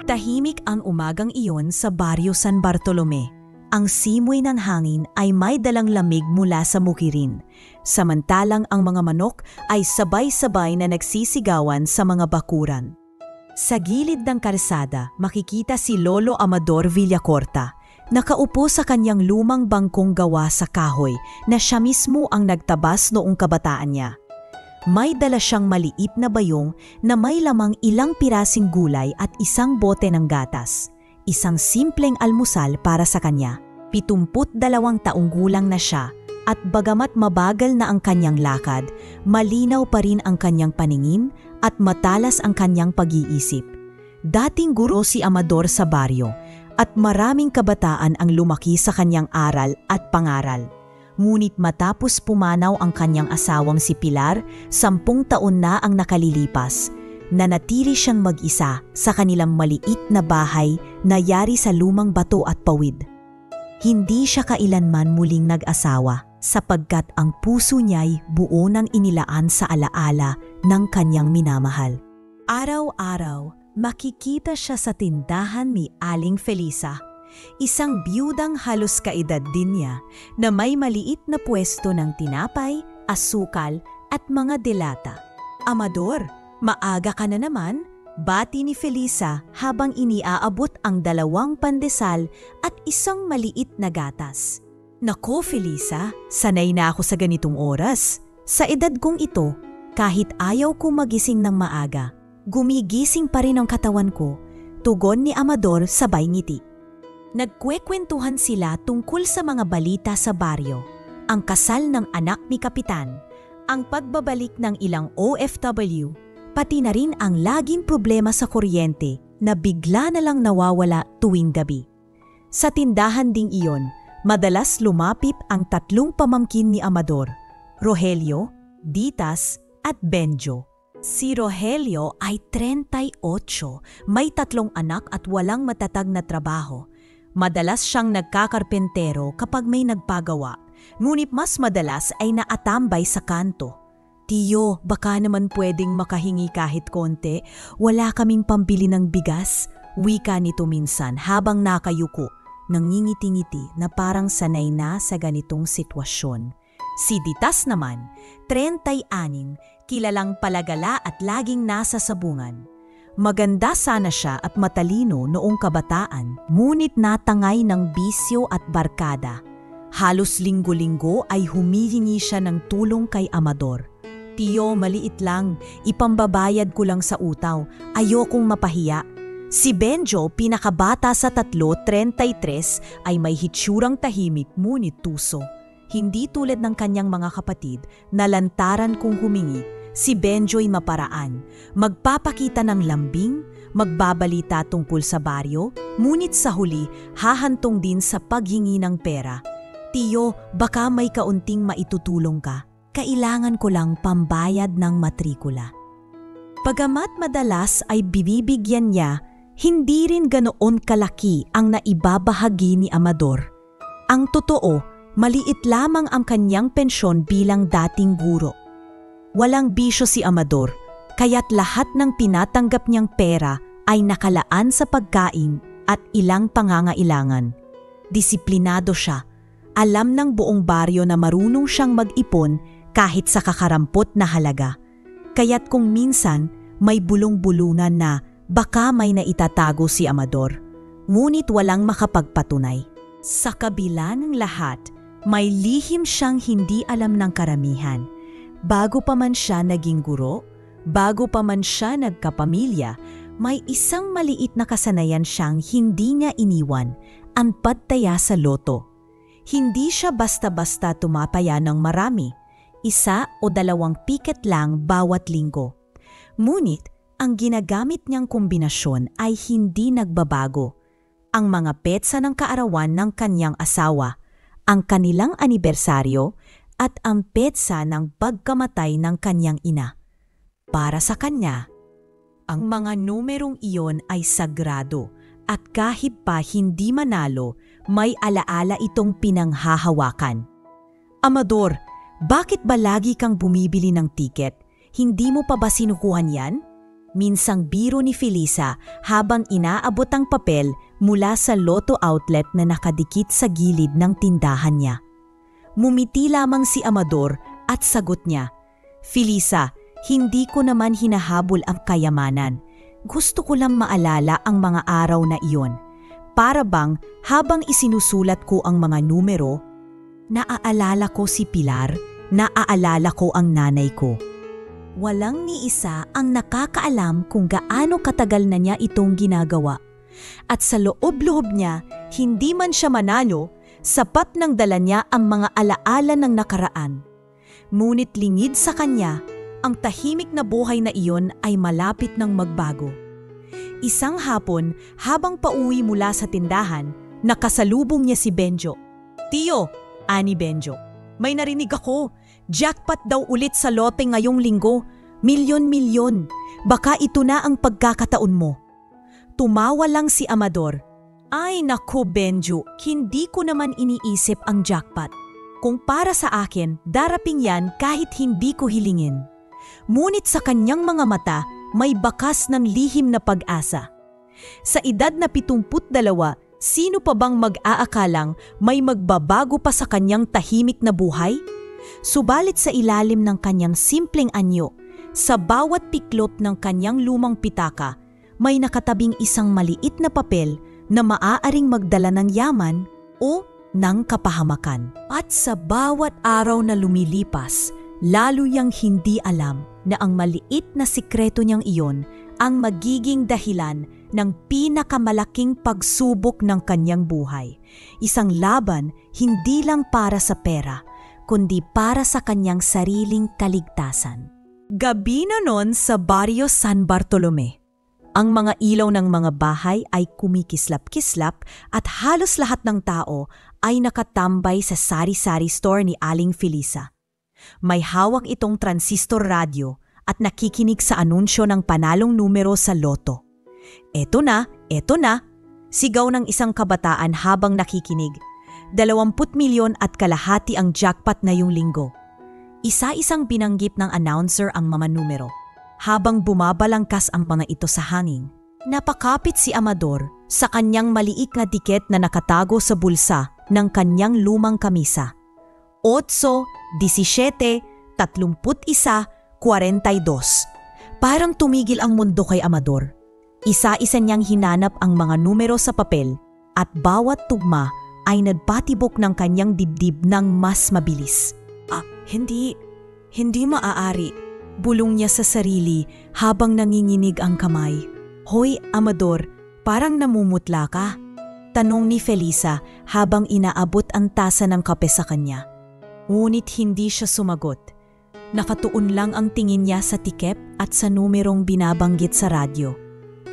Tahimik ang umagang iyon sa Baryo San Bartolome. Ang simoy ng hangin ay may dalang lamig mula sa mukirin, samantalang ang mga manok ay sabay-sabay na nagsisigawan sa mga bakuran. Sa gilid ng kalsada, makikita si Lolo Amador Villacorta. Nakaupo sa kanyang lumang bangkong gawa sa kahoy na siya mismo ang nagtabas noong kabataan niya. May dala siyang maliit na bayong na may lamang ilang pirasing gulay at isang bote ng gatas. Isang simpleng almusal para sa kanya. 72 taong gulang na siya at bagamat mabagal na ang kanyang lakad, malinaw pa rin ang kanyang paningin at matalas ang kanyang pag-iisip. Dating guro si Amador sa baryo at maraming kabataan ang lumaki sa kanyang aral at pangaral. Ngunit matapos pumanaw ang kanyang asawang si Pilar, 10 taon na ang nakalilipas. Nanatili siyang mag-isa sa kanilang maliit na bahay na yari sa lumang bato at pawid. Hindi siya kailanman muling nag-asawa sapagkat ang puso niya'y buo nang inilaan sa alaala ng kanyang minamahal. Araw-araw, makikita siya sa tindahan ni Aling Felisa. Isang biyudang halos kaedad din niya na may maliit na pwesto ng tinapay, asukal at mga delata. "Amador, maaga ka na naman," bati ni Felisa habang iniaabot ang 2 pandesal at isang maliit na gatas. "Nako Felisa, sanay na ako sa ganitong oras. Sa edad kong ito, kahit ayaw kong magising ng maaga, gumigising pa rin ang katawan ko," tugon ni Amador sabay ngiti. Nagkwekwentuhan sila tungkol sa mga balita sa baryo, ang kasal ng anak ni Kapitan, ang pagbabalik ng ilang OFW, pati na rin ang laging problema sa kuryente na bigla na lang nawawala tuwing gabi. Sa tindahan ding iyon, madalas lumapit ang 3 pamangkin ni Amador, Rogelio, Ditas at Benjo. Si Rogelio ay 38, may 3 anak at walang matatag na trabaho. Madalas siyang nagkakarpentero kapag may nagpagawa, ngunit mas madalas ay naatambay sa kanto. "Tiyo, baka naman pwedeng makahingi kahit konti, wala kaming pambili ng bigas," wika nito minsan habang nakayuko, nangingiti-ngiti na parang sanay na sa ganitong sitwasyon. Si Ditas naman, 36, kilalang palagala at laging nasa sabungan. Maganda sana siya at matalino noong kabataan, ngunit natangay ng bisyo at barkada. Halos linggo-linggo ay humihingi siya ng tulong kay Amador. "Tiyo, maliit lang, ipambabayad ko lang sa utaw, ayokong mapahiya." Si Benjo, pinakabata sa 3, 33, ay may hitsurang tahimik ngunit tuso. Hindi tulad ng kanyang mga kapatid na lantaran kung humingi. Si Benjo'y maparaan, magpapakita ng lambing, magbabalita tungkol sa baryo, ngunit sa huli hahantong din sa paghingi ng pera. "Tiyo, baka may kaunting maitutulong ka. Kailangan ko lang pambayad ng matrikula." Pagamat madalas ay binibigyan niya, hindi rin ganoon kalaki ang naibabahagi ni Amador. Ang totoo, maliit lamang ang kanyang pensyon bilang dating guro. Walang bisyo si Amador, kaya't lahat ng tinatanggap niyang pera ay nakalaan sa pagkain at ilang pangangailangan. Disiplinado siya. Alam ng buong baryo na marunong siyang mag-ipon kahit sa kakarampot na halaga. Kaya't kung minsan may bulong-bulunan na baka may naitatago si Amador, ngunit walang makapagpatunay. Sa kabila ng lahat, may lihim siyang hindi alam ng karamihan. Bago pa man siya naging guro, bago pa man siya nagkapamilya, may isang maliit na kasanayan siyang hindi niya iniwan, ang pagtaya sa loto. Hindi siya basta-basta tumapaya ng marami, 1 o 2 piket lang bawat linggo. Ngunit ang ginagamit niyang kombinasyon ay hindi nagbabago. Ang mga petsa ng kaarawan ng kanyang asawa, ang kanilang anibersaryo, at ang petsa ng pagkamatay ng kanyang ina. Para sa kanya, ang mga numerong iyon ay sagrado at kahit pa hindi manalo, may alaala itong pinanghahawakan. "Amador, bakit ba lagi kang bumibili ng tiket? Hindi mo pa ba sinukuhan yan? Minsang biro ni Felisa habang inaabot ang papel mula sa Lotto outlet na nakadikit sa gilid ng tindahan niya. Mumiti lamang si Amador at sagot niya, "Felisa, hindi ko naman hinahabol ang kayamanan. Gusto ko lang maalala ang mga araw na iyon. Para bang habang isinusulat ko ang mga numero, naaalala ko si Pilar, naaalala ko ang nanay ko." Walang ni isa ang nakakaalam kung gaano katagal na niya itong ginagawa. At sa loob-loob niya, hindi man siya manalo, sapat nang dala niya ang mga alaala ng nakaraan. Ngunit lingid sa kanya, ang tahimik na buhay na iyon ay malapit nang magbago. Isang hapon, habang pauwi mula sa tindahan, nakasalubong niya si Benjo. "Tio," ani Benjo, "may narinig ako. Jackpot daw ulit sa lote ngayong linggo. Milyon-milyon. Baka ito na ang pagkakataon mo." Tumawa lang si Amador. "Ay naku Benjo, hindi ko naman iniisip ang jackpot. Kung para sa akin, daraping yan kahit hindi ko hilingin." Ngunit sa kanyang mga mata, may bakas ng lihim na pag-asa. Sa edad na 72, sino pa bang mag-aakalang may magbabago pa sa kanyang tahimik na buhay? Subalit sa ilalim ng kanyang simpleng anyo, sa bawat piklop ng kanyang lumang pitaka, may nakatabing isang maliit na papel na maaaring magdala ng yaman o ng kapahamakan. At sa bawat araw na lumilipas, lalo niyang hindi alam na ang maliit na sikreto niyang iyon ang magiging dahilan ng pinakamalaking pagsubok ng kanyang buhay. Isang laban hindi lang para sa pera, kundi para sa kanyang sariling kaligtasan. Gabi na noon sa Barrio San Bartolome. Ang mga ilaw ng mga bahay ay kumikislap-kislap at halos lahat ng tao ay nakatambay sa sari-sari store ni Aling Felisa. May hawak itong transistor radio at nakikinig sa anunsyo ng panalong numero sa loto. "Eto na, sigaw ng isang kabataan habang nakikinig. 20 milyon at kalahati ang jackpot na yung linggo. Isa-isang binanggit ng announcer ang mga numero. Habang bumabalangkas ang mga ito sa hangin, napakapit si Amador sa kanyang maliit na tiket na nakatago sa bulsa ng kanyang lumang kamisa. 8, 17, 31, 42. Parang tumigil ang mundo kay Amador. Isa-isa niyang hinanap ang mga numero sa papel at bawat tugma ay nagpatibok ng kanyang dibdib ng mas mabilis. Hindi maaari, bulong niya sa sarili habang nanginginig ang kamay. "Hoy, Amador, parang namumutla ka?" tanong ni Felisa habang inaabot ang tasa ng kape sa kanya. Ngunit hindi siya sumagot. Nakatuon lang ang tingin niya sa tikep at sa numerong binabanggit sa radyo.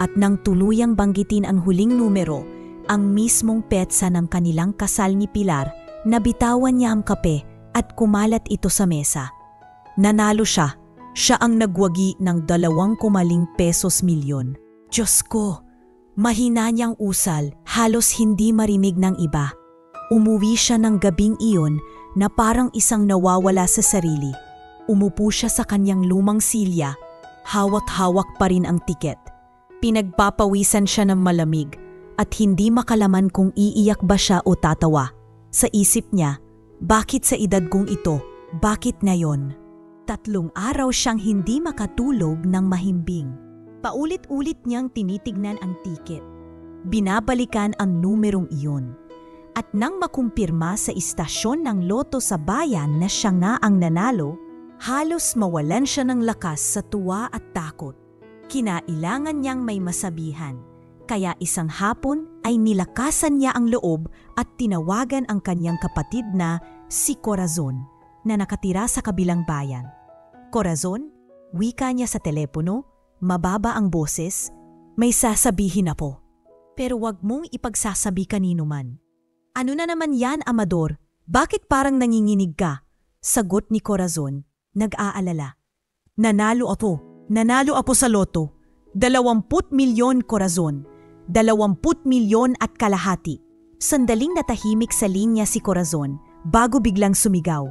At nang tuluyang banggitin ang huling numero, ang mismong petsa ng kanilang kasal ni Pilar, nabitawan niya ang kape at kumalat ito sa mesa. Nanalo siya. Siya ang nagwagi ng 2 pesos milyon. Diyos ko! Mahina niyang usal, halos hindi marinig ng iba. Umuwi siya ng gabing iyon na parang isang nawawala sa sarili. Umupo siya sa kanyang lumang silya, hawak-hawak pa rin ang tiket. Pinagpapawisan siya ng malamig at hindi makalaman kung iiyak ba siya o tatawa. Sa isip niya, bakit sa edad kong ito? Bakit ngayon? 3 araw siyang hindi makatulog ng mahimbing. Paulit-ulit niyang tinitignan ang tiket. Binabalikan ang numerong iyon. At nang makumpirma sa istasyon ng loto sa bayan na siya nga ang nanalo, halos mawalan siya ng lakas sa tuwa at takot. Kinailangan niyang may masabihan, kaya isang hapon ay nilakasan niya ang loob at tinawagan ang kanyang kapatid na si Corazon na nakatira sa kabilang bayan. "Corazon," wika niya sa telepono, mababa ang boses, "may sasabihin ako. Pero wag mong ipagsasabi kanino man." "Ano na naman yan, Amador? Bakit parang nanginginig ka?" sagot ni Corazon, nag-aalala. Nanalo ako sa loto. 20 milyon, Corazon. 20 milyon at kalahati." Sandaling natahimik sa linya si Corazon bago biglang sumigaw.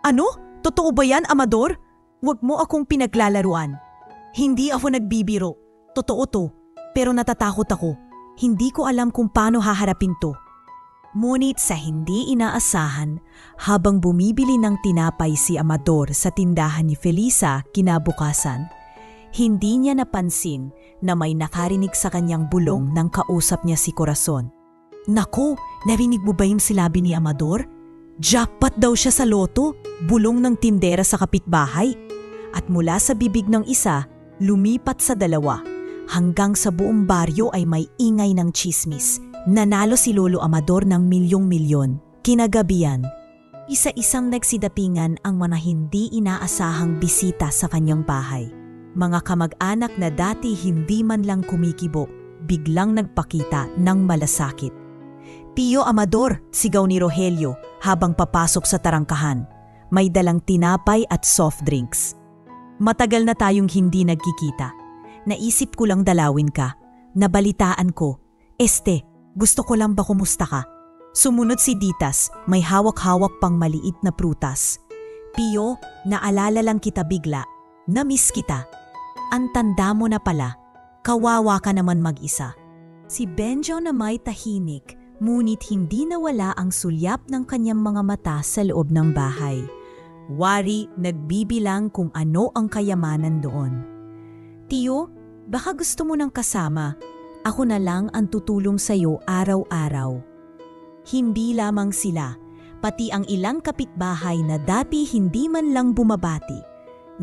"Ano? Totoo ba yan, Amador?" Huwag mo akong pinaglalaruan. Hindi ako nagbibiro. Totoo to. Pero natatakot ako. Hindi ko alam kung paano haharapin to. Ngunit sa hindi inaasahan, habang bumibili ng tinapay si Amador sa tindahan ni Felisa kinabukasan, hindi niya napansin na may nakarinig sa kanyang bulong nang kausap niya si Corazon. Naku, narinig mo ba yung silabi ni Amador? Jackpot daw siya sa loto, bulong ng tindera sa kapitbahay. At mula sa bibig ng isa, lumipat sa dalawa. Hanggang sa buong baryo ay may ingay ng chismis. Nanalo si Lolo Amador ng milyong-milyon. Kinagabihan, isa-isang nagsidapingan ang mga hindi inaasahang bisita sa kanyang bahay. Mga kamag-anak na dati hindi man lang kumikibo, biglang nagpakita ng malasakit. Tio Amador, sigaw ni Rogelio habang papasok sa tarangkahan. May dalang tinapay at soft drinks. Matagal na tayong hindi nagkikita. Naisip ko lang dalawin ka. Nabalitaan ko. Gusto ko lang ba kumusta ka? Sumunod si Ditas, may hawak-hawak pang maliit na prutas. Pio, naalala lang kita bigla. Na-miss kita. Ang tanda mo na pala. Kawawa ka naman mag-isa. Si Benjo na may tahimik, ngunit hindi nawala ang sulyap ng kanyang mga mata sa loob ng bahay. Wari nagbibilang kung ano ang kayamanan doon. Tio, baka gusto mo ng kasama. Ako na lang ang tutulong sa'yo araw-araw. Hindi lamang sila, pati ang ilang kapitbahay na dati hindi man lang bumabati.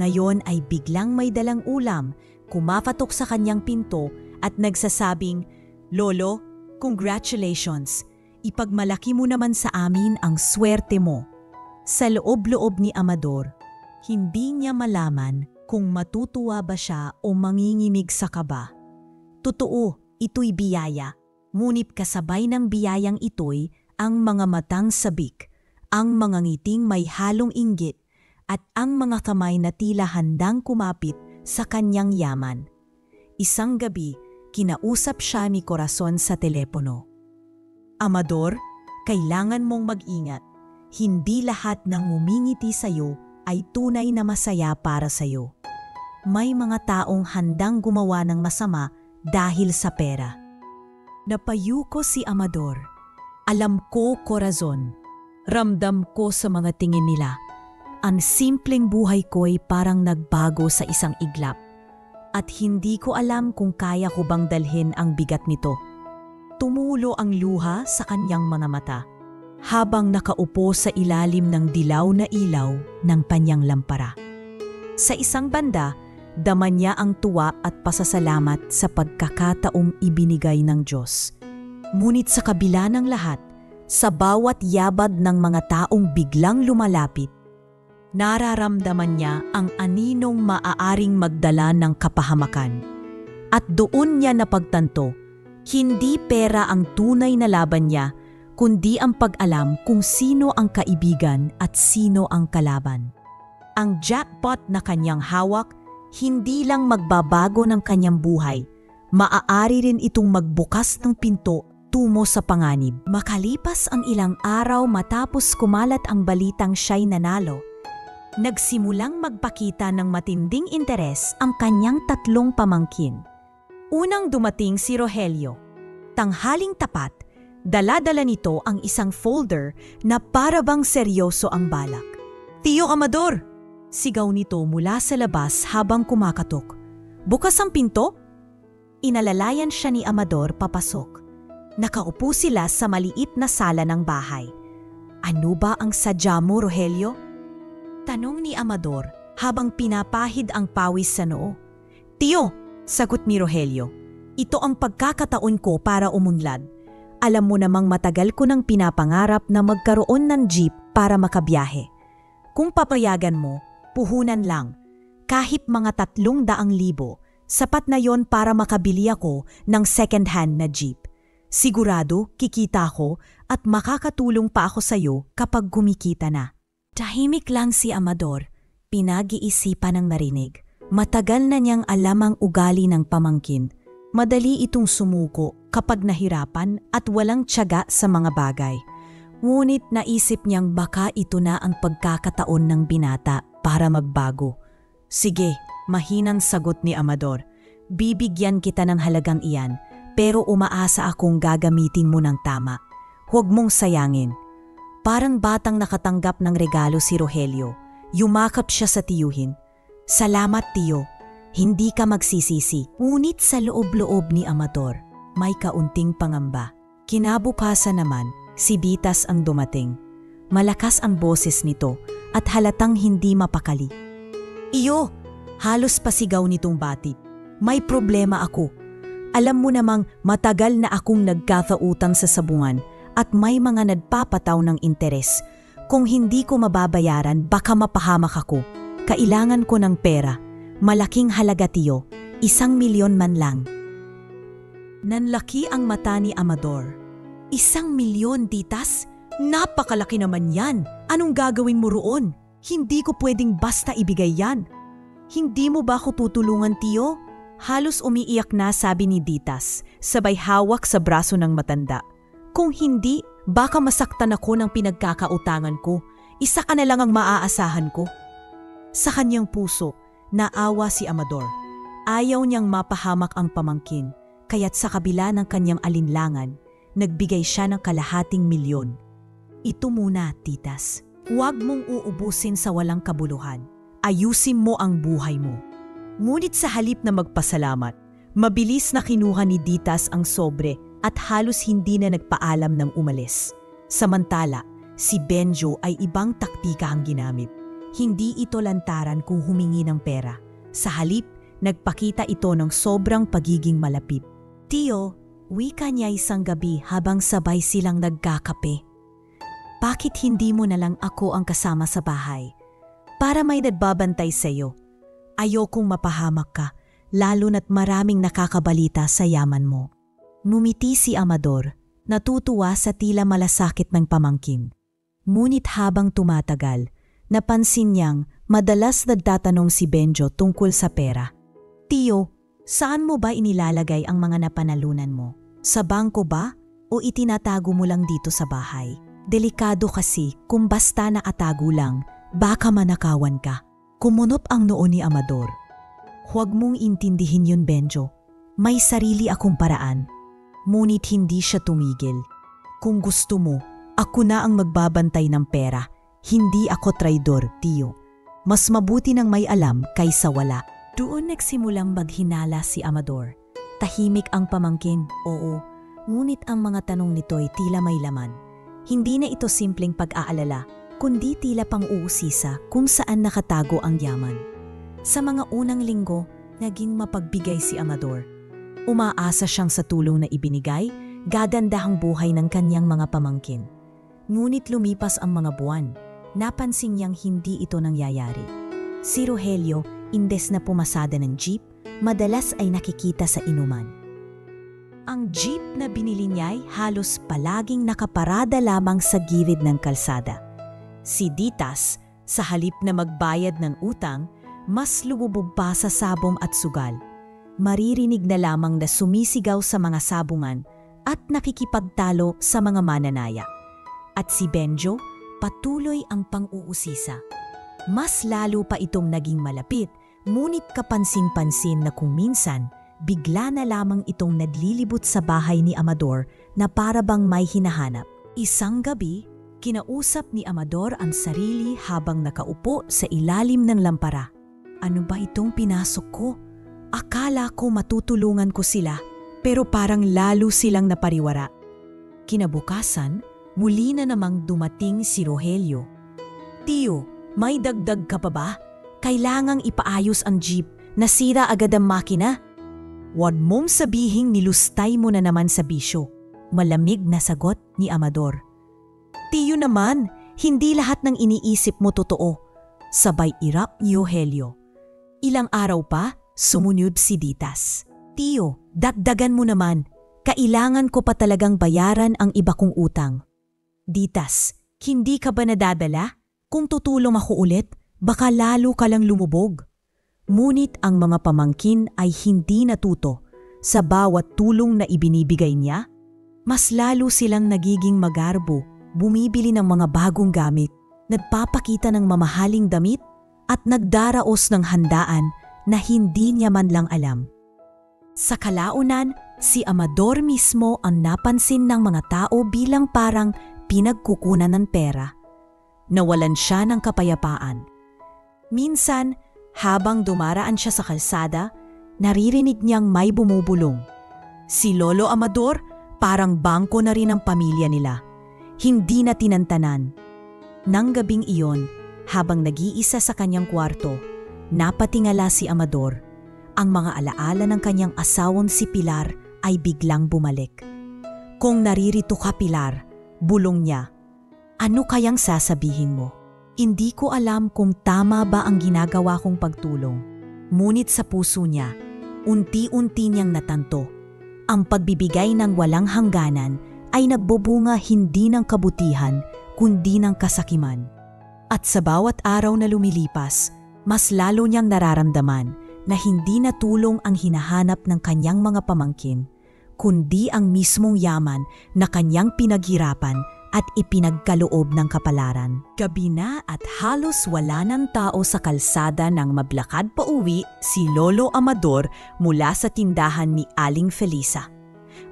Ngayon ay biglang may dalang ulam, kumapatok sa kanyang pinto at nagsasabing, Lolo, congratulations! Ipagmalaki mo naman sa amin ang swerte mo. Sa loob-loob ni Amador, hindi niya malaman kung matutuwa ba siya o mangingimig sa kaba. Totoo, ito'y biyaya, ngunit kasabay ng biyayang ito'y ang mga matang sabik, ang mga ngiting may halong inggit, at ang mga kamay na tila handang kumapit sa kanyang yaman. Isang gabi, kinausap siya ni Corazon sa telepono. Amador, kailangan mong mag-ingat. Hindi lahat ng ngumingiti sa'yo ay tunay na masaya para sa'yo. May mga taong handang gumawa ng masama dahil sa pera. Napayuko si Amador. Alam ko, Corazon. Ramdam ko sa mga tingin nila. Ang simpleng buhay ko'y parang nagbago sa isang iglap. At hindi ko alam kung kaya ko bang dalhin ang bigat nito. Tumulo ang luha sa kanyang mga mata habang nakaupo sa ilalim ng dilaw na ilaw ng kanyang lampara. Sa isang banda, dama niya ang tuwa at pasasalamat sa pagkakataong ibinigay ng Diyos. Ngunit sa kabila ng lahat, sa bawat yabag ng mga taong biglang lumalapit, nararamdaman niya ang aninong maaaring magdala ng kapahamakan. At doon niya napagtanto, hindi pera ang tunay na laban niya, kundi ang pag-alam kung sino ang kaibigan at sino ang kalaban. Ang jackpot na kanyang hawak, hindi lang magbabago ng kanyang buhay, maaari rin itong magbukas ng pinto tungo sa panganib. Makalipas ang ilang araw matapos kumalat ang balitang siya'y nanalo, nagsimulang magpakita ng matinding interes ang kanyang tatlong pamangkin. Unang dumating si Rogelio. Tanghaling tapat, dala-dala nito ang isang folder na parabang seryoso ang balak. Tio Amador! Sigaw nito mula sa labas habang kumakatok. Bukas ang pinto? Inalalayan siya ni Amador papasok. Nakaupo sila sa maliit na sala ng bahay. Ano ba ang sadya mo, Rogelio? Tanong ni Amador habang pinapahid ang pawis sa noo. Tio, sagot ni Rogelio, ito ang pagkakataon ko para umunlad. Alam mo namang matagal ko nang pinapangarap na magkaroon ng jeep para makabiyahe. Kung papayagan mo, puhunan lang. Kahit mga 300,000, sapat na yon para makabili ako ng second-hand na jeep. Sigurado, kikita ko at makakatulong pa ako sa iyo kapag kumikita na. Tahimik lang si Amador, pinag-iisipan ng narinig. Matagal na niyang alam ang ugali ng pamangkin. Madali itong sumuko kapag nahirapan at walang tiyaga sa mga bagay. Ngunit naisip niyang baka ito na ang pagkakataon ng binata para magbago. Sige, mahinang sagot ni Amador. Bibigyan kita ng halagang iyan, pero umaasa akong gagamitin mo ng tama. Huwag mong sayangin. Parang batang nakatanggap ng regalo si Rogelio. Yumakap siya sa tiyuhin. Salamat, tiyo. Hindi ka magsisisi. Ngunit sa loob-loob ni Amador, may kaunting pangamba. Kinabukasan naman, si Ditas ang dumating. Malakas ang boses nito at halatang hindi mapakali. Iyo! Halos pasigaw nitong bati. May problema ako. Alam mo namang matagal na akong nagkakautang sa sabungan at may mga nagpapataw ng interes. Kung hindi ko mababayaran, baka mapahamak ako. Kailangan ko ng pera. Malaking halaga, tiyo. 1,000,000 man lang. Nanlaki ang mata ni Amador. 1,000,000, Ditas? Napakalaki naman yan. Anong gagawin mo roon? Hindi ko pwedeng basta ibigay yan. Hindi mo ba ako tutulungan, tiyo? Halos umiiyak na, sabi ni Ditas, sabay hawak sa braso ng matanda. Kung hindi, baka masaktan ako ng pinagkakautangan ko. Isa ka na lang ang maaasahan ko. Sa kanyang puso, naawa si Amador. Ayaw niyang mapahamak ang pamangkin, kaya't sa kabila ng kanyang alinlangan, nagbigay siya ng 250,000. Ito muna, Ditas. Huwag mong uubusin sa walang kabuluhan. Ayusin mo ang buhay mo. Ngunit sa halip na magpasalamat, mabilis na kinuha ni Ditas ang sobre at halos hindi na nagpaalam ng umalis. Samantala, si Benjo ay ibang taktika ang ginamit. Hindi ito lantaran kung humingi ng pera. Sa halip, nagpakita ito ng sobrang pagiging malapit. Tiyo, wika niya isang gabi habang sabay silang nagkakape. Bakit hindi mo na lang ako ang kasama sa bahay? Para may nagbabantay sa iyo. Ayokong mapahamak ka, lalo na't maraming nakakabalita sa yaman mo. Ngumiti si Amador, natutuwa sa tila malasakit ng pamangkin. Ngunit habang tumatagal, napansin niyang madalas nagtatanong si Benjo tungkol sa pera. Tiyo, saan mo ba inilalagay ang mga napanalunan mo? Sa bangko ba o itinatago mo lang dito sa bahay? Delikado kasi kung basta nakatago lang, baka manakawan ka. Kumunop ang noo ni Amador. Huwag mong intindihin yun, Benjo. May sarili akong paraan. Ngunit hindi siya tumigil. Kung gusto mo, ako na ang magbabantay ng pera. Hindi ako traidor, tiyo. Mas mabuti nang may alam kaysa wala. Doon nagsimulang maghinala si Amador. Tahimik ang pamangkin, oo. Ngunit ang mga tanong nito'y tila may laman. Hindi na ito simpleng pag-aalala, kundi tila pang-uusisa kung saan nakatago ang yaman. Sa mga unang linggo, naging mapagbigay si Amador. Umaasa siyang sa tulong na ibinigay, gaganda ang buhay ng kanyang mga pamangkin. Ngunit lumipas ang mga buwan, napansin niyang hindi ito nangyayari. Si Rogelio, imbes na pumasada ng jeep, madalas ay nakikita sa inuman. Ang jeep na binili niya'y halos palaging nakaparada lamang sa gilid ng kalsada. Si Ditas, sa halip na magbayad ng utang, mas lumubog pa sa sabong at sugal. Maririnig na lamang na sumisigaw sa mga sabungan at nakikipagtalo sa mga mananaya. At si Benjo, patuloy ang pang-uusisa. Mas lalo pa itong naging malapit, ngunit kapansin-pansin na kung minsan, bigla na lamang itong nadlilibot sa bahay ni Amador na parabang may hinahanap. Isang gabi, kinausap ni Amador ang sarili habang nakaupo sa ilalim ng lampara. Ano ba itong pinasok ko? Akala ko matutulungan ko sila, pero parang lalo silang napariwara. Kinabukasan, muli na namang dumating si Rogelio. Tiyo, may dagdag ka pa ba? Kailangang ipaayos ang jeep, nasira agad ang makina. Huwag mong sabihing nilustay mo na naman sa bisyo. Malamig na sagot ni Amador. Tiyo naman, hindi lahat ng iniisip mo totoo. Sabay irap ni Rogelio. Ilang araw pa, sumunod si Ditas. Tiyo, dagdagan mo naman. Kailangan ko pa talagang bayaran ang iba kong utang. Ditas, hindi ka ba nadadala? Kung tutulong ako ulit, baka lalo ka lang lumubog. Ngunit ang mga pamangkin ay hindi natuto. Sa bawat tulong na ibinibigay niya, mas lalo silang nagiging magarbo, bumibili ng mga bagong gamit, nagpapakita ng mamahaling damit, at nagdaraos ng handaan na hindi niya man lang alam. Sa kalaunan, si Amador mismo ang napansin ng mga tao bilang parang pinagkukunan ng pera. Nawalan siya ng kapayapaan. Minsan, habang dumaraan siya sa kalsada, naririnig niyang may bumubulong. Si Lolo Amador, parang bangko na rin ang pamilya nila. Hindi na tinantanan. Nang gabing iyon, habang nag-iisa sa kanyang kwarto, napatingala si Amador. Ang mga alaala ng kanyang asawang si Pilar ay biglang bumalik. Kung naririto ka, Pilar, bulong niya. Ano kayang sasabihin mo? Hindi ko alam kung tama ba ang ginagawa kong pagtulong. Ngunit sa puso niya, unti-unti niyang natanto. Ang pagbibigay ng walang hangganan ay nagbubunga hindi ng kabutihan, kundi ng kasakiman. At sa bawat araw na lumilipas, mas lalo niyang nararamdaman na hindi na tulong ang hinahanap ng kanyang mga pamangkin, kundi ang mismong yaman na kanyang pinaghirapan at ipinagkaloob ng kapalaran. Gabi na at halos wala ng tao sa kalsada nang maglakad pa uwi si Lolo Amador mula sa tindahan ni Aling Felisa.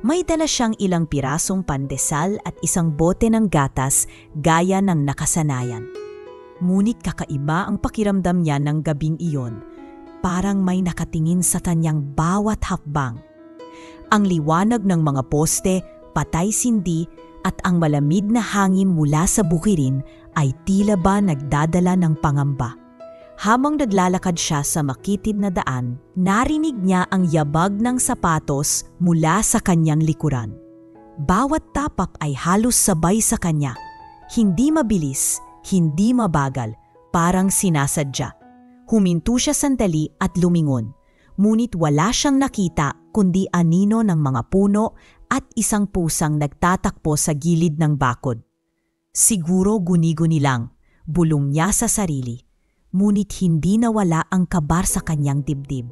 May dala siyang ilang pirasong pandesal at isang bote ng gatas gaya ng nakasanayan. Ngunit kakaiba ang pakiramdam niya ng gabing iyon. Parang may nakatingin sa kanyang bawat hakbang. Ang liwanag ng mga poste, patay-sindi at ang malamig na hangin mula sa bukirin ay tila ba nagdadala ng pangamba. Habang naglalakad siya sa makitid na daan, narinig niya ang yabag ng sapatos mula sa kanyang likuran. Bawat tapak ay halos sabay sa kanya. Hindi mabilis, hindi mabagal, parang sinasadya. Huminto siya sandali at lumingon. Ngunit wala siyang nakita kundi anino ng mga puno at isang pusang nagtatakbo sa gilid ng bakod. Siguro guni-guni lang, bulong niya sa sarili. Ngunit hindi nawala ang kabar sa kanyang dibdib.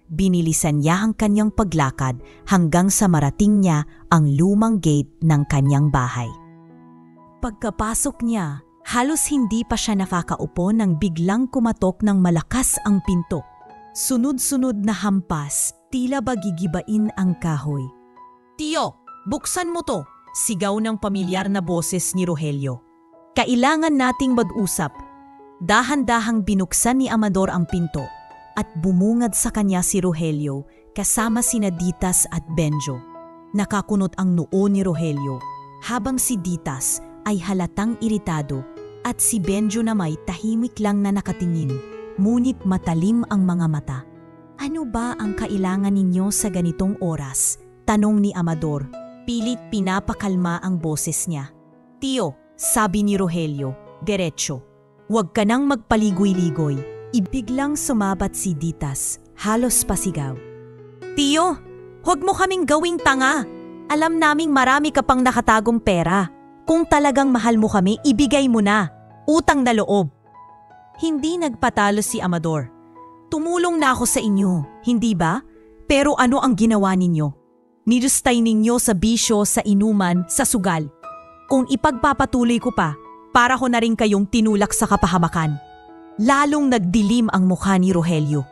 Binilisan niya ang kanyang paglakad hanggang sa marating niya ang lumang gate ng kanyang bahay. Pagkapasok niya, halos hindi pa siya nakakaupo nang biglang kumatok ng malakas ang pinto. Sunod-sunod na hampas, tila ba gigibain ang kahoy. "Tiyo, buksan mo to!" Sigaw ng pamilyar na boses ni Rogelio. "Kailangan nating mag-usap." Dahan-dahang binuksan ni Amador ang pinto at bumungad sa kanya si Rogelio kasama sina Ditas at Benjo. Nakakunot ang noo ni Rogelio habang si Ditas ay halatang iritado at si Benjo na may tahimik lang na nakatingin, ngunit matalim ang mga mata. "Ano ba ang kailangan ninyo sa ganitong oras?" tanong ni Amador. Pilit pinapakalma ang boses niya. "Tiyo," sabi ni Rogelio, diretso. "Huwag ka nang magpaligoy-ligoy." Ibiglang sumabat si Ditas, halos pasigaw. "Tiyo, huwag mo kaming gawing tanga. Alam naming marami ka pang nakatagong pera. Kung talagang mahal mo kami, ibigay mo na. Utang na loob." Hindi nagpatalo si Amador. "Tumulong na ako sa inyo, hindi ba? Pero ano ang ginawa ninyo? Nilustay ninyo sa bisyo, sa inuman, sa sugal. Kung ipagpapatuloy ko pa, para ko na rin kayong tinulak sa kapahamakan." Lalong nagdilim ang mukha ni Rogelio.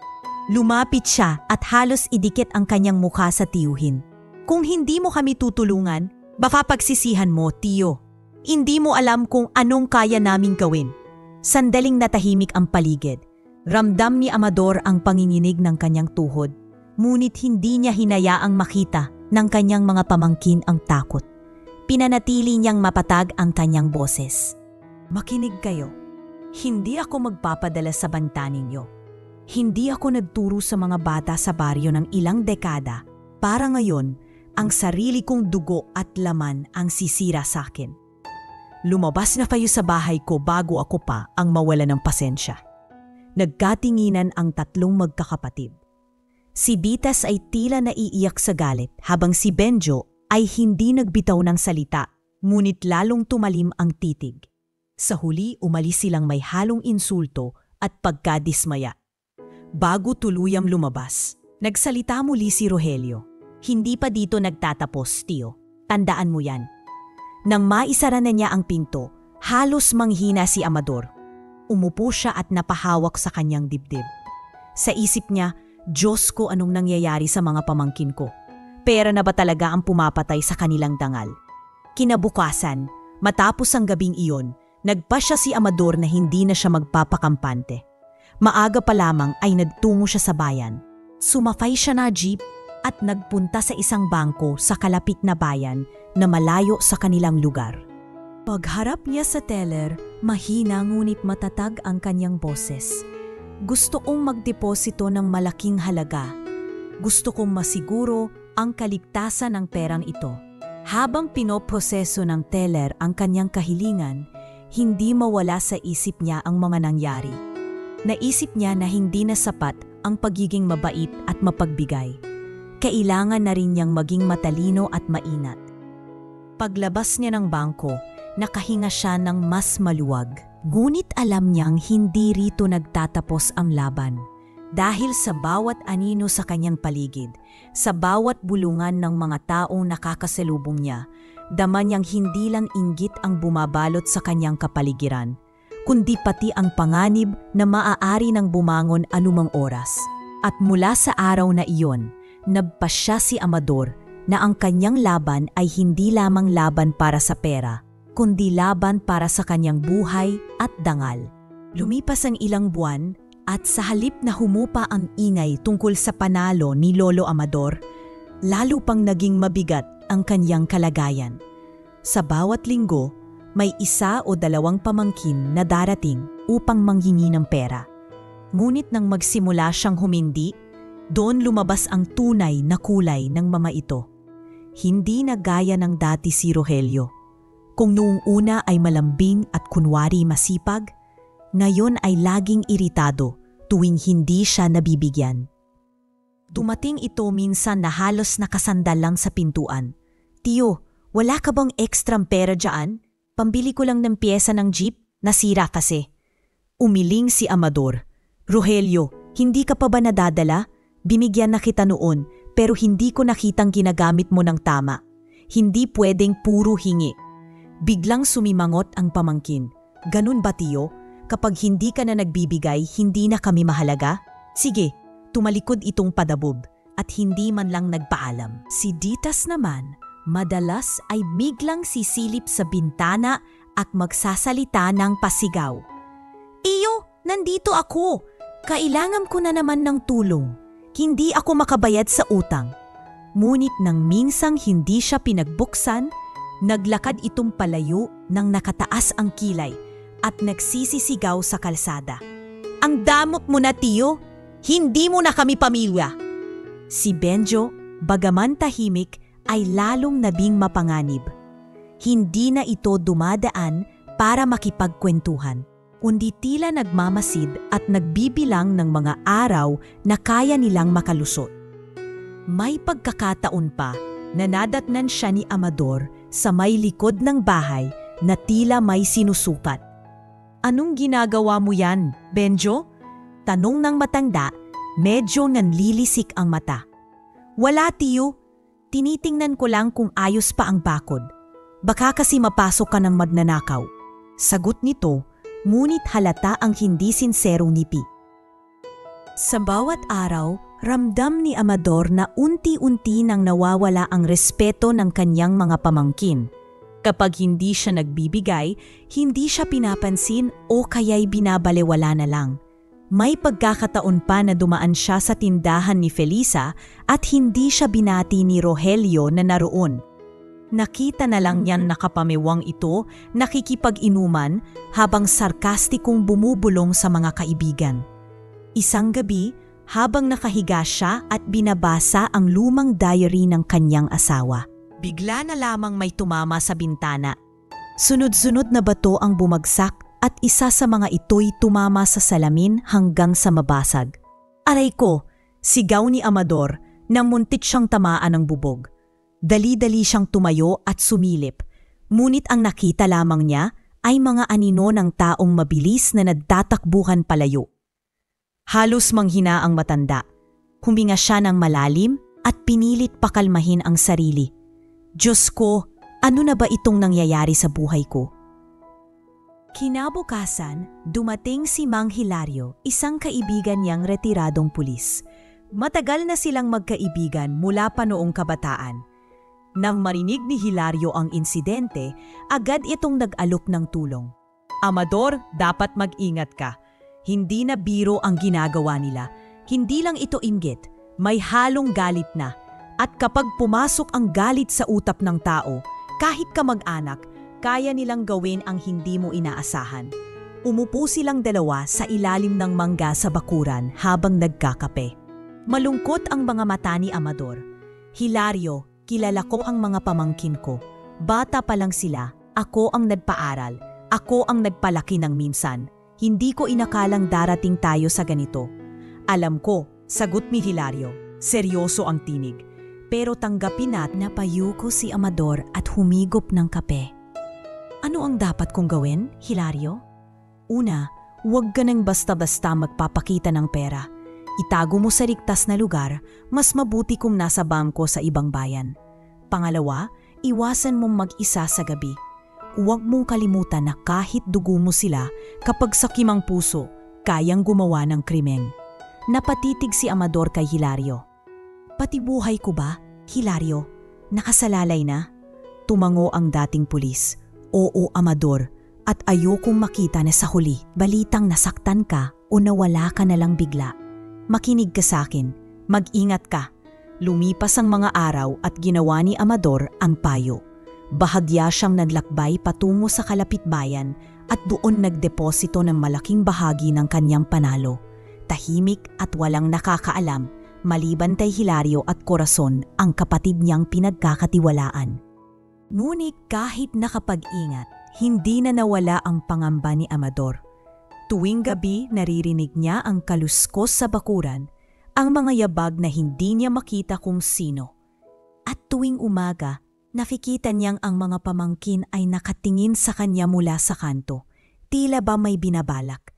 Lumapit siya at halos idikit ang kanyang mukha sa tiyuhin. "Kung hindi mo kami tutulungan, baka pagsisihan mo, tiyo. Hindi mo alam kung anong kaya naming gawin." Sandaling natahimik ang paligid. Ramdam ni Amador ang panginginig ng kanyang tuhod, ngunit hindi niya hinayaang makita ng kanyang mga pamangkin ang takot. Pinanatili niyang mapatag ang kanyang boses. "Makinig kayo. Hindi ako magpapadala sa banta ninyo. Hindi ako nagturo sa mga bata sa baryo ng ilang dekada para ngayon ang sarili kong dugo at laman ang sisira sa akin. Lumabas na kayo sa bahay ko bago ako pa ang mawala ng pasensya." Nagkatinginan ang tatlong magkakapatid. Si Ditas ay tila naiiyak sa galit habang si Benjo ay hindi nagbitaw ng salita, ngunit lalong tumalim ang titig. Sa huli, umalis silang may halong insulto at pagkadismaya. Bago tuluyang lumabas, nagsalita muli si Rogelio. "Hindi pa dito nagtatapos, tiyo. Tandaan mo yan." Nang maisara na niya ang pinto, halos manghina si Amador. Umupo siya at napahawak sa kanyang dibdib. Sa isip niya, Diyos ko, anong nangyayari sa mga pamangkin ko? Pera na ba talaga ang pumapatay sa kanilang dangal? Kinabukasan, matapos ang gabing iyon, nagpasya si Amador na hindi na siya magpapakampante. Maaga pa lamang ay nagtungo siya sa bayan. Sumakay siya na jeep at nagpunta sa isang bangko sa kalapit na bayan na malayo sa kanilang lugar. Pagharap niya sa teller, mahina ngunit matatag ang kanyang boses. Gusto kong magdeposito ng malaking halaga. Gusto kong masiguro ang kaligtasan ng perang ito. Habang pinoproseso ng teller ang kanyang kahilingan, hindi mawala sa isip niya ang mga nangyari. Naisip niya na hindi na sapat ang pagiging mabait at mapagbigay. Kailangan na rin niyang maging matalino at mainat. Paglabas niya ng bangko, nakahinga siya ng mas maluwag. Ngunit alam niyang hindi rito nagtatapos ang laban. Dahil sa bawat anino sa kanyang paligid, sa bawat bulungan ng mga taong nakakasalubong niya, dama niyang hindi lang inggit ang bumabalot sa kanyang kapaligiran, kundi pati ang panganib na maaari ng bumangon anumang oras. At mula sa araw na iyon, nagpasya si Amador na ang kanyang laban ay hindi lamang laban para sa pera, kundi laban para sa kanyang buhay at dangal. Lumipas ang ilang buwan at sa halip na humupa ang ingay tungkol sa panalo ni Lolo Amador, lalo pang naging mabigat ang kanyang kalagayan. Sa bawat linggo, may isa o dalawang pamangkin na darating upang manghingi ng pera. Ngunit nang magsimula siyang humindi, doon lumabas ang tunay na kulay ng mga ito. Hindi na gaya ng dati si Rogelio. Kung noong una ay malambing at kunwari masipag, ngayon ay laging iritado tuwing hindi siya nabibigyan. Dumating ito minsan na halos nakasandal lang sa pintuan. "Tiyo, wala ka bang ekstrang pera dyan? Pambili ko lang ng pyesa ng jeep, nasira kasi." Umiling si Amador. "Rogelio, hindi ka pa ba nadadala? Binigyan na kita noon pero hindi ko nakitang ginagamit mo ng tama. Hindi pwedeng puro hingi." Biglang sumimangot ang pamangkin. "Ganun ba, tiyo? Kapag hindi ka na nagbibigay, hindi na kami mahalaga? Sige, tumalikod itong padabog at hindi man lang nagpaalam." Si Ditas naman, madalas ay biglang sisilip sa bintana at magsasalita ng pasigaw. "Iyo, nandito ako. Kailangan ko na naman ng tulong. Hindi ako makabayad sa utang." Ngunit nang minsang hindi siya pinagbuksan, naglakad itong palayo nang nakataas ang kilay at nagsisisigaw sa kalsada. "Ang damot mo na, tiyo! Hindi mo na kami pamilya!" Si Benjo, bagaman tahimik, ay lalong nabing mapanganib. Hindi na ito dumadaan para makipagkwentuhan, kundi tila nagmamasid at nagbibilang ng mga araw na kaya nilang makalusot. May pagkakataon pa na nadatnan siya ni Amador sa may likod ng bahay na tila may sinusukat. "Anong ginagawa mo yan, Benjo?" Tanong ng matanda, medyo nanlilisik ang mata. "Wala, tiyo. Tinitingnan ko lang kung ayos pa ang bakod. Baka kasi mapasok ka ng magnanakaw." Sagot nito, ngunit halata ang hindi sinserong ngiti. Sa bawat araw, ramdam ni Amador na unti-unti nang nawawala ang respeto ng kanyang mga pamangkin. Kapag hindi siya nagbibigay, hindi siya pinapansin o kaya'y binabalewala na lang. May pagkakataon pa na dumaan siya sa tindahan ni Felisa at hindi siya binati ni Rogelio na naroon. Nakita na lang niyan nakapamiwang ito, nakikipag-inuman habang sarkastikong bumubulong sa mga kaibigan. Isang gabi, habang nakahiga siya at binabasa ang lumang diary ng kanyang asawa, bigla na lamang may tumama sa bintana. Sunod-sunod na bato ang bumagsak at isa sa mga ito'y tumama sa salamin hanggang sa mabasag. "Aray ko!" Sigaw ni Amador nang muntik siyang tamaan ng bubog. Dali-dali siyang tumayo at sumilip, ngunit ang nakita lamang niya ay mga anino ng taong mabilis na nagtatakbuhan palayo. Halos manghina ang matanda. Huminga siya ng malalim at pinilit pakalmahin ang sarili. "Diyos ko, ano na ba itong nangyayari sa buhay ko?" Kinabukasan, dumating si Mang Hilario, isang kaibigan niyang retiradong pulis. Matagal na silang magkaibigan mula pa noong kabataan. Nang marinig ni Hilario ang insidente, agad itong nag-alok ng tulong. Amador, dapat mag-ingat ka. Hindi na biro ang ginagawa nila. Hindi lang ito inggit, may halong galit na. At kapag pumasok ang galit sa utak ng tao, kahit kamag-anak, kaya nilang gawin ang hindi mo inaasahan. Umupo silang dalawa sa ilalim ng mangga sa bakuran habang nagkakape. Malungkot ang mga mata ni Amador. Hilario, kilala ko ang mga pamangkin ko. Bata pa lang sila, ako ang nagpaaral, ako ang nagpalaki ng minsan. Hindi ko inakalang darating tayo sa ganito. Alam ko, sagot ni Hilario, seryoso ang tinig. Pero tanggapin na't napayuko si Amador at humigop ng kape. Ano ang dapat kong gawin, Hilario? Una, huwag ka nang basta-basta magpapakita ng pera. Itago mo sa ligtas na lugar, mas mabuti kung nasa bangko sa ibang bayan. Pangalawa, iwasan mong mag-isa sa gabi. Huwag mong kalimutan na kahit dugo mo sila, kapag sakimang puso, kayang gumawa ng krimen. Napatitig si Amador kay Hilario. Pati buhay ko ba, Hilario? Nakasalalay na? Tumango ang dating pulis. Oo, Amador, at ayokong makita na sa huli balitang nasaktan ka o nawala ka na lang bigla. Makinig ka sa akin, mag-ingat ka. Lumipas ang mga araw at ginawa ni Amador ang payo. Bahagya siyang naglakbay patungo sa kalapitbayan at doon nagdeposito ng malaking bahagi ng kanyang panalo. Tahimik at walang nakakaalam, maliban kay Hilario at Corazon ang kapatid niyang pinagkakatiwalaan. Ngunit kahit nakapag-ingat, hindi na nawala ang pangamba ni Amador. Tuwing gabi naririnig niya ang kaluskos sa bakuran, ang mga yabag na hindi niya makita kung sino. At tuwing umaga, nakikita niyang ang mga pamangkin ay nakatingin sa kanya mula sa kanto, tila ba may binabalak.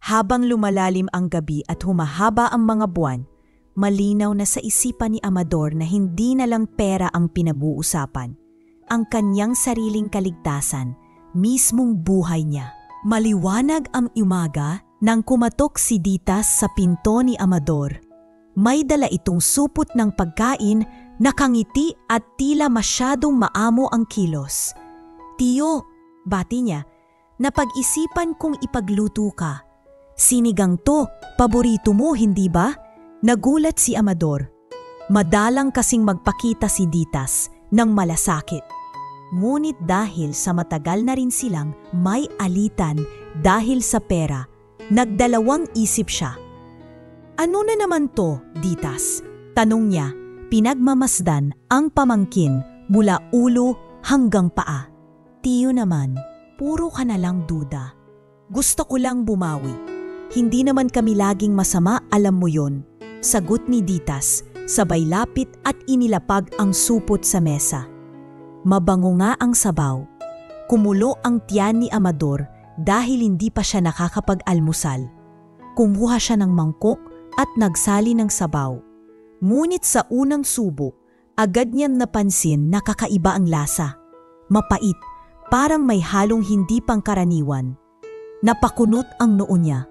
Habang lumalalim ang gabi at humahaba ang mga buwan, malinaw na sa isipan ni Amador na hindi na lang pera ang pinag-uusapan. Ang kanyang sariling kaligtasan, mismong buhay niya. Maliwanag ang umaga nang kumatok si Ditas sa pinto ni Amador. May dala itong supot ng pagkain, nakangiti at tila masyadong maamo ang kilos. Tiyo, bati niya, napag-isipan kong ipagluto ka. Sinigang to, paborito mo hindi ba? Nagulat si Amador. Madalang kasing magpakita si Ditas ng malasakit. Ngunit dahil sa matagal na rin silang may alitan dahil sa pera, nagdalawang isip siya. Ano na naman to, Ditas? Tanong niya, pinagmamasdan ang pamangkin mula ulo hanggang paa. Tiyo naman, puro ka na lang duda. Gusto ko lang bumawi. Hindi naman kami laging masama, alam mo yon. Sagot ni Ditas, sabay lapit at inilapag ang supot sa mesa. Mabango nga ang sabaw. Kumulo ang tiyan ni Amador dahil hindi pa siya nakakapag-almusal. Kumuha siya ng mangkok at nagsali ng sabaw. Ngunit sa unang subo, agad niyang napansin na kakaiba ang lasa. Mapait, parang may halong hindi pangkaraniwan. Napakunot ang noo niya.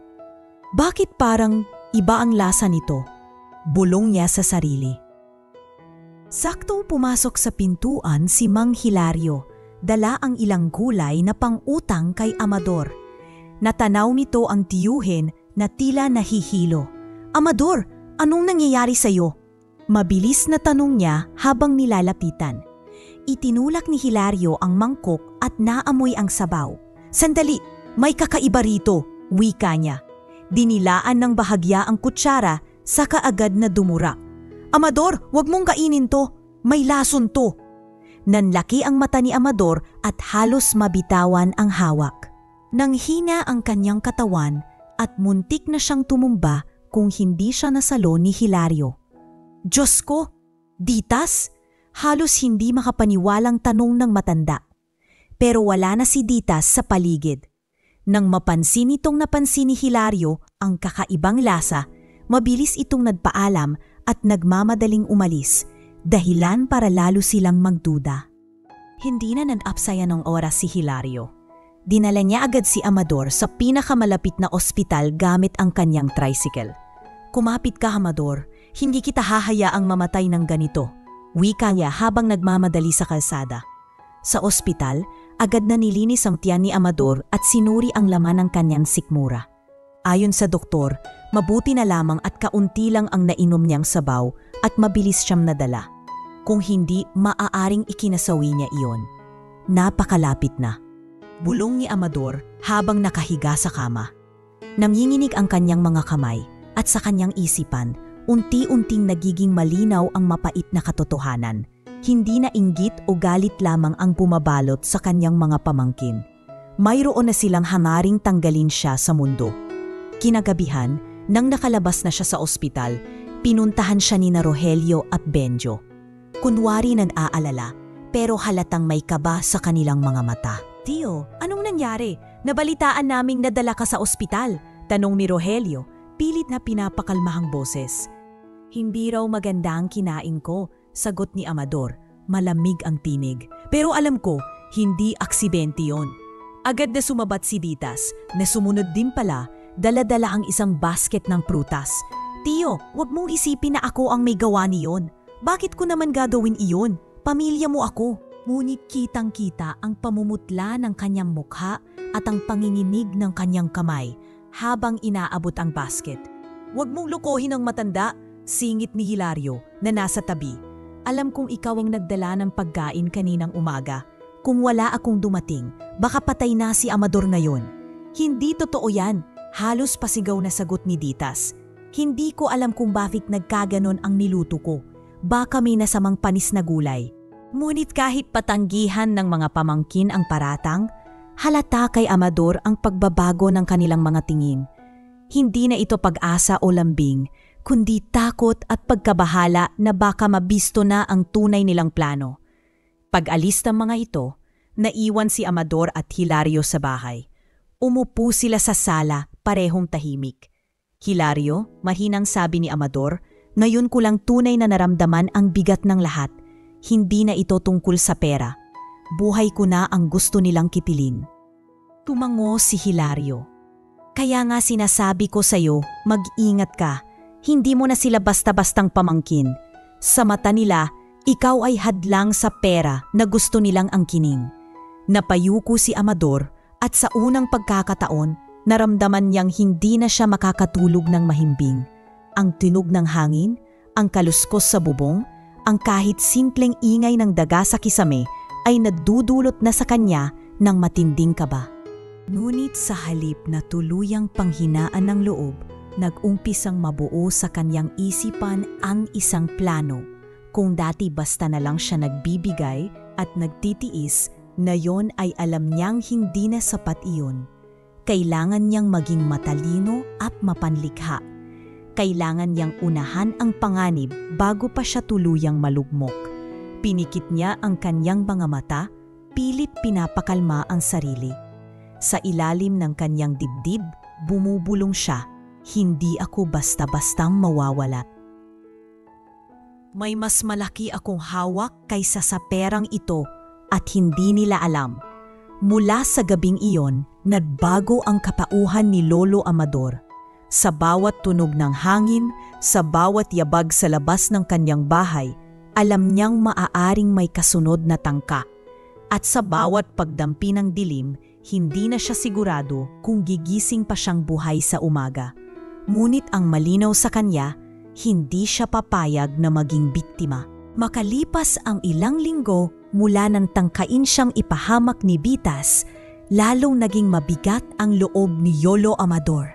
Bakit parang iba ang lasa nito? Bulong niya sa sarili. Saktong pumasok sa pintuan si Mang Hilario, dala ang ilang gulay na pang-utang kay Amador. Natanaw nito ang tiyuhin na tila nahihilo. Amador, anong nangyayari sa'yo? Mabilis na tanong niya habang nilalapitan. Itinulak ni Hilario ang mangkok at naamoy ang sabaw. Sandali, may kakaiba rito, wika niya. Dinilaan ng bahagya ang kutsara, saka agad na dumura. Amador, wag mong kainin to. May lason to. Nanlaki ang mata ni Amador at halos mabitawan ang hawak. Nanghina ang kanyang katawan at muntik na siyang tumumba kung hindi siya nasalo ni Hilario. Diyos ko, Ditas? Halos hindi makapaniwalang tanong ng matanda. Pero wala na si Ditas sa paligid. Nang mapansin itong napansin ni Hilario ang kakaibang lasa, mabilis itong nagpaalam at nagmamadaling umalis, dahilan para lalo silang magduda. Hindi na nag-apsaya ng oras si Hilario. Dinala niya agad si Amador sa pinakamalapit na ospital gamit ang kanyang tricycle. "Kumapit ka, Amador. Hindi kita hahayaang mamatay ng ganito," wika niya habang nagmamadali sa kalsada. Sa ospital, agad na nilinis ang tiyan ni Amador at sinuri ang laman ng kanyang sikmura. Ayon sa doktor, mabuti na lamang at kaunti lang ang nainom niyang sabaw at mabilis siyang nadala. Kung hindi, maaaring ikinasawi niya iyon. Napakalapit na. Bulong ni Amador habang nakahiga sa kama. Nanginginig ang kanyang mga kamay at sa kanyang isipan, unti-unting nagiging malinaw ang mapait na katotohanan. Hindi na inggit o galit lamang ang bumabalot sa kanyang mga pamangkin. Mayroon na silang hangaring tanggalin siya sa mundo. Kinagabihan, nang nakalabas na siya sa ospital, pinuntahan siya ni na Rogelio at Benjo. Kunwari nag-aalala, pero halatang may kaba sa kanilang mga mata. "Tio, anong nangyari? Nabalitaan naming nadala ka sa ospital," tanong ni Rogelio, pilit na pinapakalmahang boses. "Hindi raw maganda ang kinain ko," sagot ni Amador. Malamig ang tinig. "Pero alam ko, hindi aksidente yon." Agad na sumabat si Ditas, na sumunod din pala, dala-dala ang isang basket ng prutas. "Tio, wag mong isipin na ako ang may gawa niyon. Bakit ko naman gagawin iyon? Pamilya mo ako." Ngunit kitang-kita ang pamumutla ng kanyang mukha at ang panginginig ng kanyang kamay habang inaabot ang basket. "Huwag mong lokohin ang matanda," singit ni Hilario na nasa tabi. "Alam kong ikaw ang nagdala ng pagkain kaninang umaga. Kung wala akong dumating, baka patay na si Amador ngayon." "Hindi totoo yan," halos pasigaw na sagot ni Ditas. "Hindi ko alam kung bakit nagkaganon ang niluto ko. Baka may nasamang panis na gulay." Ngunit kahit patanggihan ng mga pamangkin ang paratang, halata kay Amador ang pagbabago ng kanilang mga tingin. Hindi na ito pag-asa o lambing, kundi takot at pagkabahala na baka mabisto na ang tunay nilang plano. Pag-alis ng mga ito, naiwan si Amador at Hilario sa bahay. Umupo sila sa sala, parehong tahimik. "Hilario," mahinang sabi ni Amador, "ngayon ko lang tunay na naramdaman ang bigat ng lahat. Hindi na ito tungkol sa pera. Buhay ko na ang gusto nilang kitilin." Tumango si Hilario. "Kaya nga sinasabi ko sa'yo, mag-ingat ka. Hindi mo na sila basta-bastang pamangkin. Sa mata nila, ikaw ay hadlang sa pera na gusto nilang angkinin." Napayuko si Amador at sa unang pagkakataon, naramdaman niyang hindi na siya makakatulog ng mahimbing. Ang tunog ng hangin, ang kaluskos sa bubong, ang kahit simpleng ingay ng daga sa kisame ay nagdudulot na sa kanya ng matinding kaba. Ngunit sa halip na tuluyang panghinaan ng loob, nag-umpisang mabuo sa kanyang isipan ang isang plano. Kung dati basta na lang siya nagbibigay at nagtitiis, ngayon ay alam niyang hindi na sapat iyon. Kailangan niyang maging matalino at mapanlikha. Kailangan niyang unahan ang panganib bago pa siya tuluyang malugmok. Pinikit niya ang kanyang mga mata, pilit pinapakalma ang sarili. Sa ilalim ng kanyang dibdib, bumubulong siya, "Hindi ako basta-bastang mawawala. May mas malaki akong hawak kaysa sa perang ito at hindi nila alam." Mula sa gabing iyon, nagbago ang katauhan ni Lolo Amador. Sa bawat tunog ng hangin, sa bawat yabag sa labas ng kanyang bahay, alam niyang maaaring may kasunod na tangka. At sa bawat pagdampi ng dilim, hindi na siya sigurado kung gigising pa siyang buhay sa umaga. Ngunit ang malinaw sa kanya, hindi siya papayag na maging biktima. Makalipas ang ilang linggo mula nang tangkain siyang ipahamak ni Bitas, lalong naging mabigat ang loob ni Lolo Amador.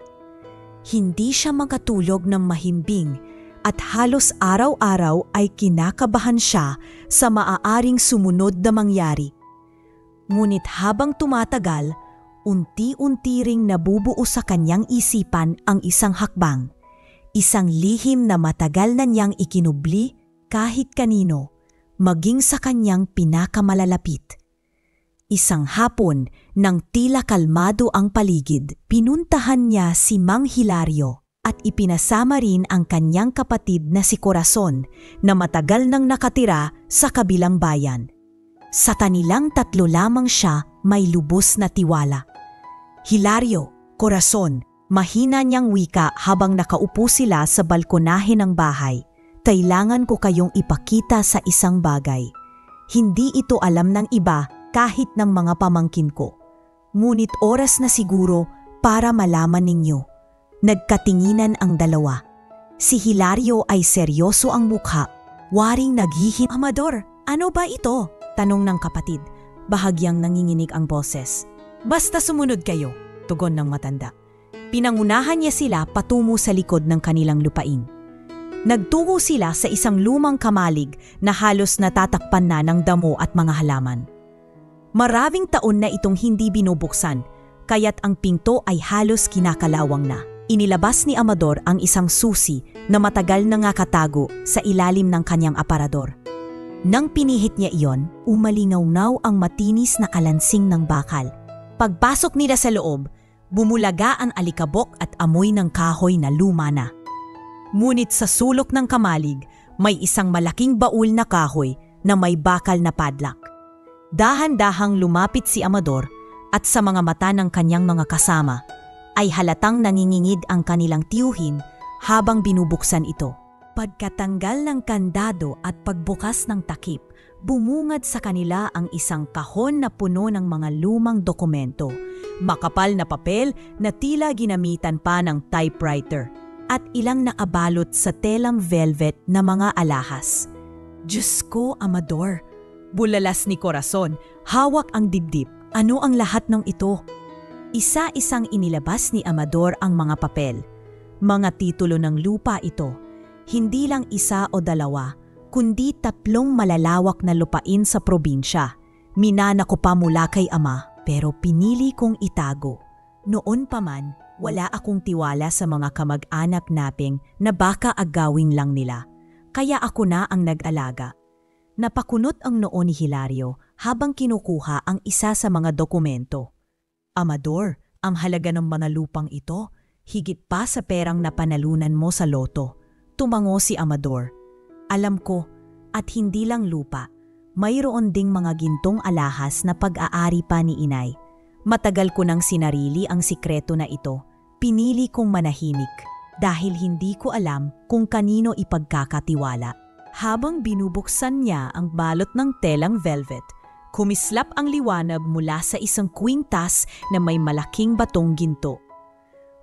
Hindi siya makatulog ng mahimbing at halos araw-araw ay kinakabahan siya sa maaaring sumunod na mangyari. Ngunit habang tumatagal, unti-unti ring nabubuo sa kanyang isipan ang isang hakbang, isang lihim na matagal na niyang ikinubli kahit kanino, maging sa kanyang pinakamalalapit. Isang hapon, nang tila kalmado ang paligid, pinuntahan niya si Mang Hilario at ipinasama rin ang kanyang kapatid na si Corazon na matagal nang nakatira sa kabilang bayan. Sa kanilang tatlo lamang siya may lubos na tiwala. Hilario, Corazon, mahina niyang wika habang nakaupo sila sa balkonahe ng bahay. Kailangan ko kayong ipakita sa isang bagay. Hindi ito alam ng iba kahit ng mga pamangkin ko. Ngunit oras na siguro para malaman ninyo. Nagkatinginan ang dalawa. Si Hilario ay seryoso ang mukha. Waring naghihim. Amador, ano ba ito? Tanong ng kapatid. Bahagyang nanginginig ang boses. Basta sumunod kayo, tugon ng matanda. Pinangunahan niya sila patungo sa likod ng kanilang lupain. Nagtungo sila sa isang lumang kamalig na halos natatakpan na ng damo at mga halaman. Maraming taon na itong hindi binubuksan, kaya't ang pinto ay halos kinakalawang na. Inilabas ni Amador ang isang susi na matagal na nakatago sa ilalim ng kanyang aparador. Nang pinihit niya iyon, umalingaw-ngaw ang matinis na kalansing ng bakal. Pagpasok nila sa loob, bumulaga ang alikabok at amoy ng kahoy na luma na. Ngunit sa sulok ng kamalig, may isang malaking baul na kahoy na may bakal na padlock. Dahan-dahang lumapit si Amador at sa mga mata ng kanyang mga kasama ay halatang nangingingid ang kanilang tiyuhin habang binubuksan ito. Pagkatanggal ng kandado at pagbukas ng takip, bumungad sa kanila ang isang kahon na puno ng mga lumang dokumento, makapal na papel na tila ginamitan pa ng typewriter, at ilang nakabalot sa telang velvet na mga alahas. Diyos ko, Amador! Bulalas ni Corazon, hawak ang dibdib. Ano ang lahat ng ito? Isa-isang inilabas ni Amador ang mga papel. Mga titulo ng lupa ito. Hindi lang isa o dalawa, kundi 3 malalawak na lupain sa probinsya. Minana ko pa mula kay ama, pero pinili kong itago. Noon pa man, wala akong tiwala sa mga kamag-anak naping na baka agawin lang nila. Kaya ako na ang nag-alaga. Napakunot ang noo ni Hilario habang kinukuha ang isa sa mga dokumento. Amador, ang halaga ng mga lupang ito, higit pa sa perang napanalunan mo sa loto. Tumango si Amador. Alam ko, at hindi lang lupa, mayroon ding mga gintong alahas na pag-aari pa ni inay. Matagal ko nang sinarili ang sikreto na ito. Pinili kong manahimik dahil hindi ko alam kung kanino ipagkakatiwala. Habang binubuksan niya ang balot ng telang velvet, kumislap ang liwanag mula sa isang kwintas na may malaking batong ginto.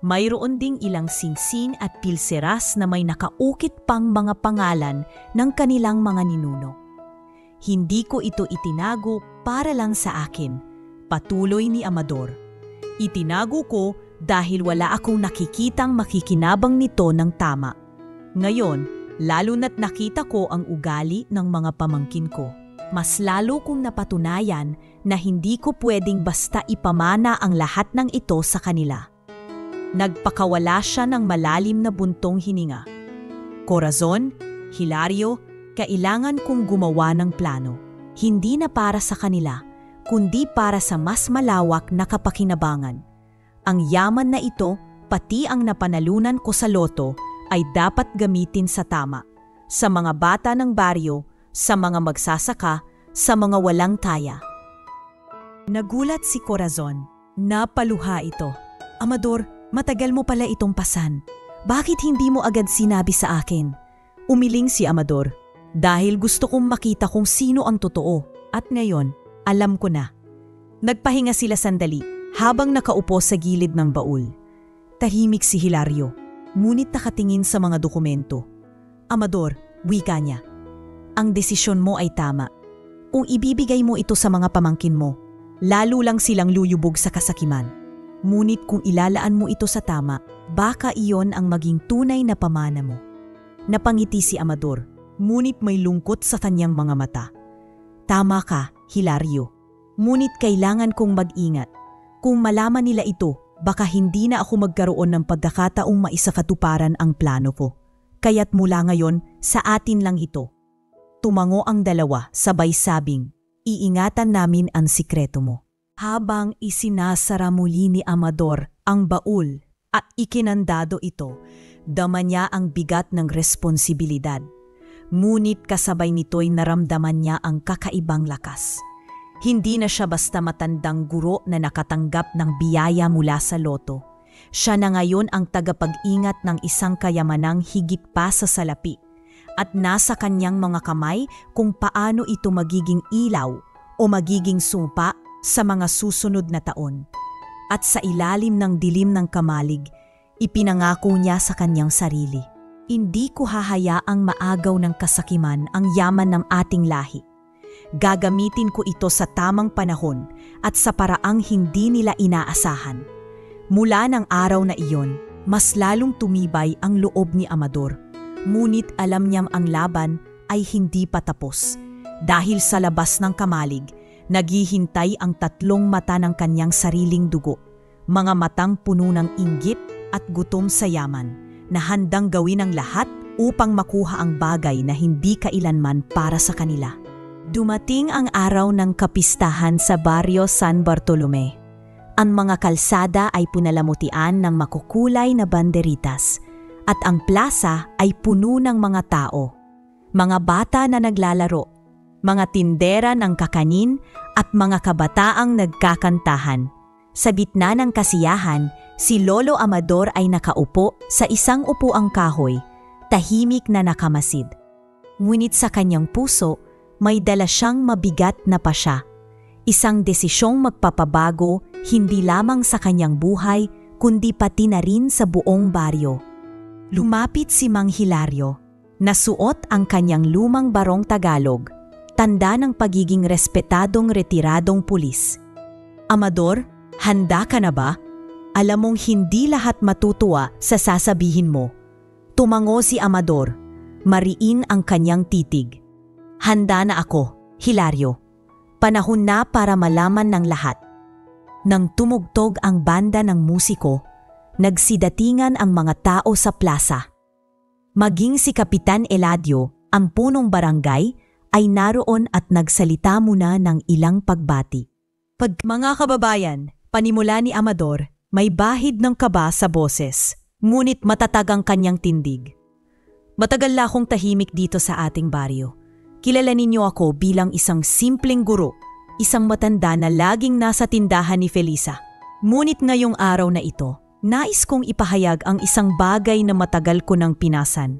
Mayroon ding ilang singsing at pilseras na may nakaukit pang mga pangalan ng kanilang mga ninuno. Hindi ko ito itinago para lang sa akin. Patuloy ni Amador. Itinago ko dahil wala akong nakikitang makikinabang nito ng tama. Ngayon, lalo na't nakita ko ang ugali ng mga pamangkin ko. Mas lalo kong napatunayan na hindi ko pwedeng basta ipamana ang lahat ng ito sa kanila. Nagpakawala siya ng malalim na buntong hininga. Corazon, Hilario, kailangan kong gumawa ng plano. Hindi na para sa kanila, kundi para sa mas malawak na kapakinabangan. Ang yaman na ito, pati ang napanalunan ko sa loto, ay dapat gamitin sa tama. Sa mga bata ng baryo, sa mga magsasaka, sa mga walang taya. Nagulat si Corazon. Napaluha ito. Amador, matagal mo pala itong pasan. Bakit hindi mo agad sinabi sa akin? Umiling si Amador. Dahil gusto kong makita kung sino ang totoo. At ngayon, alam ko na. Nagpahinga sila sandali habang nakaupo sa gilid ng baul. Tahimik si Hilario, ngunit nakatingin sa mga dokumento. Amador, wika niya. Ang desisyon mo ay tama. Kung ibibigay mo ito sa mga pamangkin mo, lalo lang silang luyubog sa kasakiman. Ngunit kung ilalaan mo ito sa tama, baka iyon ang maging tunay na pamana mo. Napangiti si Amador, ngunit may lungkot sa kanyang mga mata. Tama ka, Hilario. Ngunit kailangan kong mag-ingat. Kung malaman nila ito, baka hindi na ako magkaroon ng pagkakataong maisakatuparan ang plano ko. Kaya't mula ngayon, sa atin lang ito. Tumango ang dalawa, sabay sabing, iingatan namin ang sikreto mo. Habang isinasara muli ni Amador ang baul at ikinandado ito, dama niya ang bigat ng responsibilidad. Ngunit kasabay nito'y naramdaman niya ang kakaibang lakas. Hindi na siya basta matandang guro na nakatanggap ng biyaya mula sa loto. Siya na ngayon ang tagapag-ingat ng isang kayamanang higit pa sa salapi. At nasa kanyang mga kamay kung paano ito magiging ilaw o magiging sumpa sa mga susunod na taon. At sa ilalim ng dilim ng kamalig, ipinangako niya sa kanyang sarili, "Hindi ko hahayaang maagaw ng kasakiman ang yaman ng ating lahi. Gagamitin ko ito sa tamang panahon at sa paraang hindi nila inaasahan." Mula ng araw na iyon, mas lalong tumibay ang loob ni Amador. Ngunit alam niyang ang laban ay hindi pa tapos. Dahil sa labas ng kamalig, naghihintay ang tatlong mata ng kanyang sariling dugo. Mga matang puno ng inggit at gutom sa yaman, na handang gawin ang lahat upang makuha ang bagay na hindi kailanman para sa kanila. Dumating ang araw ng kapistahan sa Barrio San Bartolome. Ang mga kalsada ay punalamutian ng makukulay na banderitas at ang plaza ay puno ng mga tao. Mga bata na naglalaro, mga tindera ng kakanin at mga kabataang nagkakantahan. Sa gitna ng kasiyahan, si Lolo Amador ay nakaupo sa isang upuang kahoy, tahimik na nakamasid. Ngunit sa kanyang puso, may dala siyang mabigat na pasya. Isang desisyong magpapabago hindi lamang sa kanyang buhay, kundi pati na rin sa buong baryo. Lumapit si Mang Hilario, nasuot ang kanyang lumang barong Tagalog, tanda ng pagiging respetadong retiradong pulis. "Amador, handa ka na ba? Alam mong hindi lahat matutuwa sa sasabihin mo." Tumango si Amador, mariin ang kanyang titig. "Handa na ako, Hilario. Panahon na para malaman ng lahat." Nang tumugtog ang banda ng musiko, nagsidatingan ang mga tao sa plaza. Maging si Kapitan Eladio, ang punong barangay, ay naroon at nagsalita muna ng ilang pagbati. "Mga kababayan," panimula ni Amador, may bahid ng kaba sa boses, ngunit matatag ang kanyang tindig. "Matagal na akong tahimik dito sa ating baryo. Kilala ninyo ako bilang isang simpleng guro, isang matanda na laging nasa tindahan ni Felisa. Ngunit ngayong araw na ito, nais kong ipahayag ang isang bagay na matagal ko nang pinasan."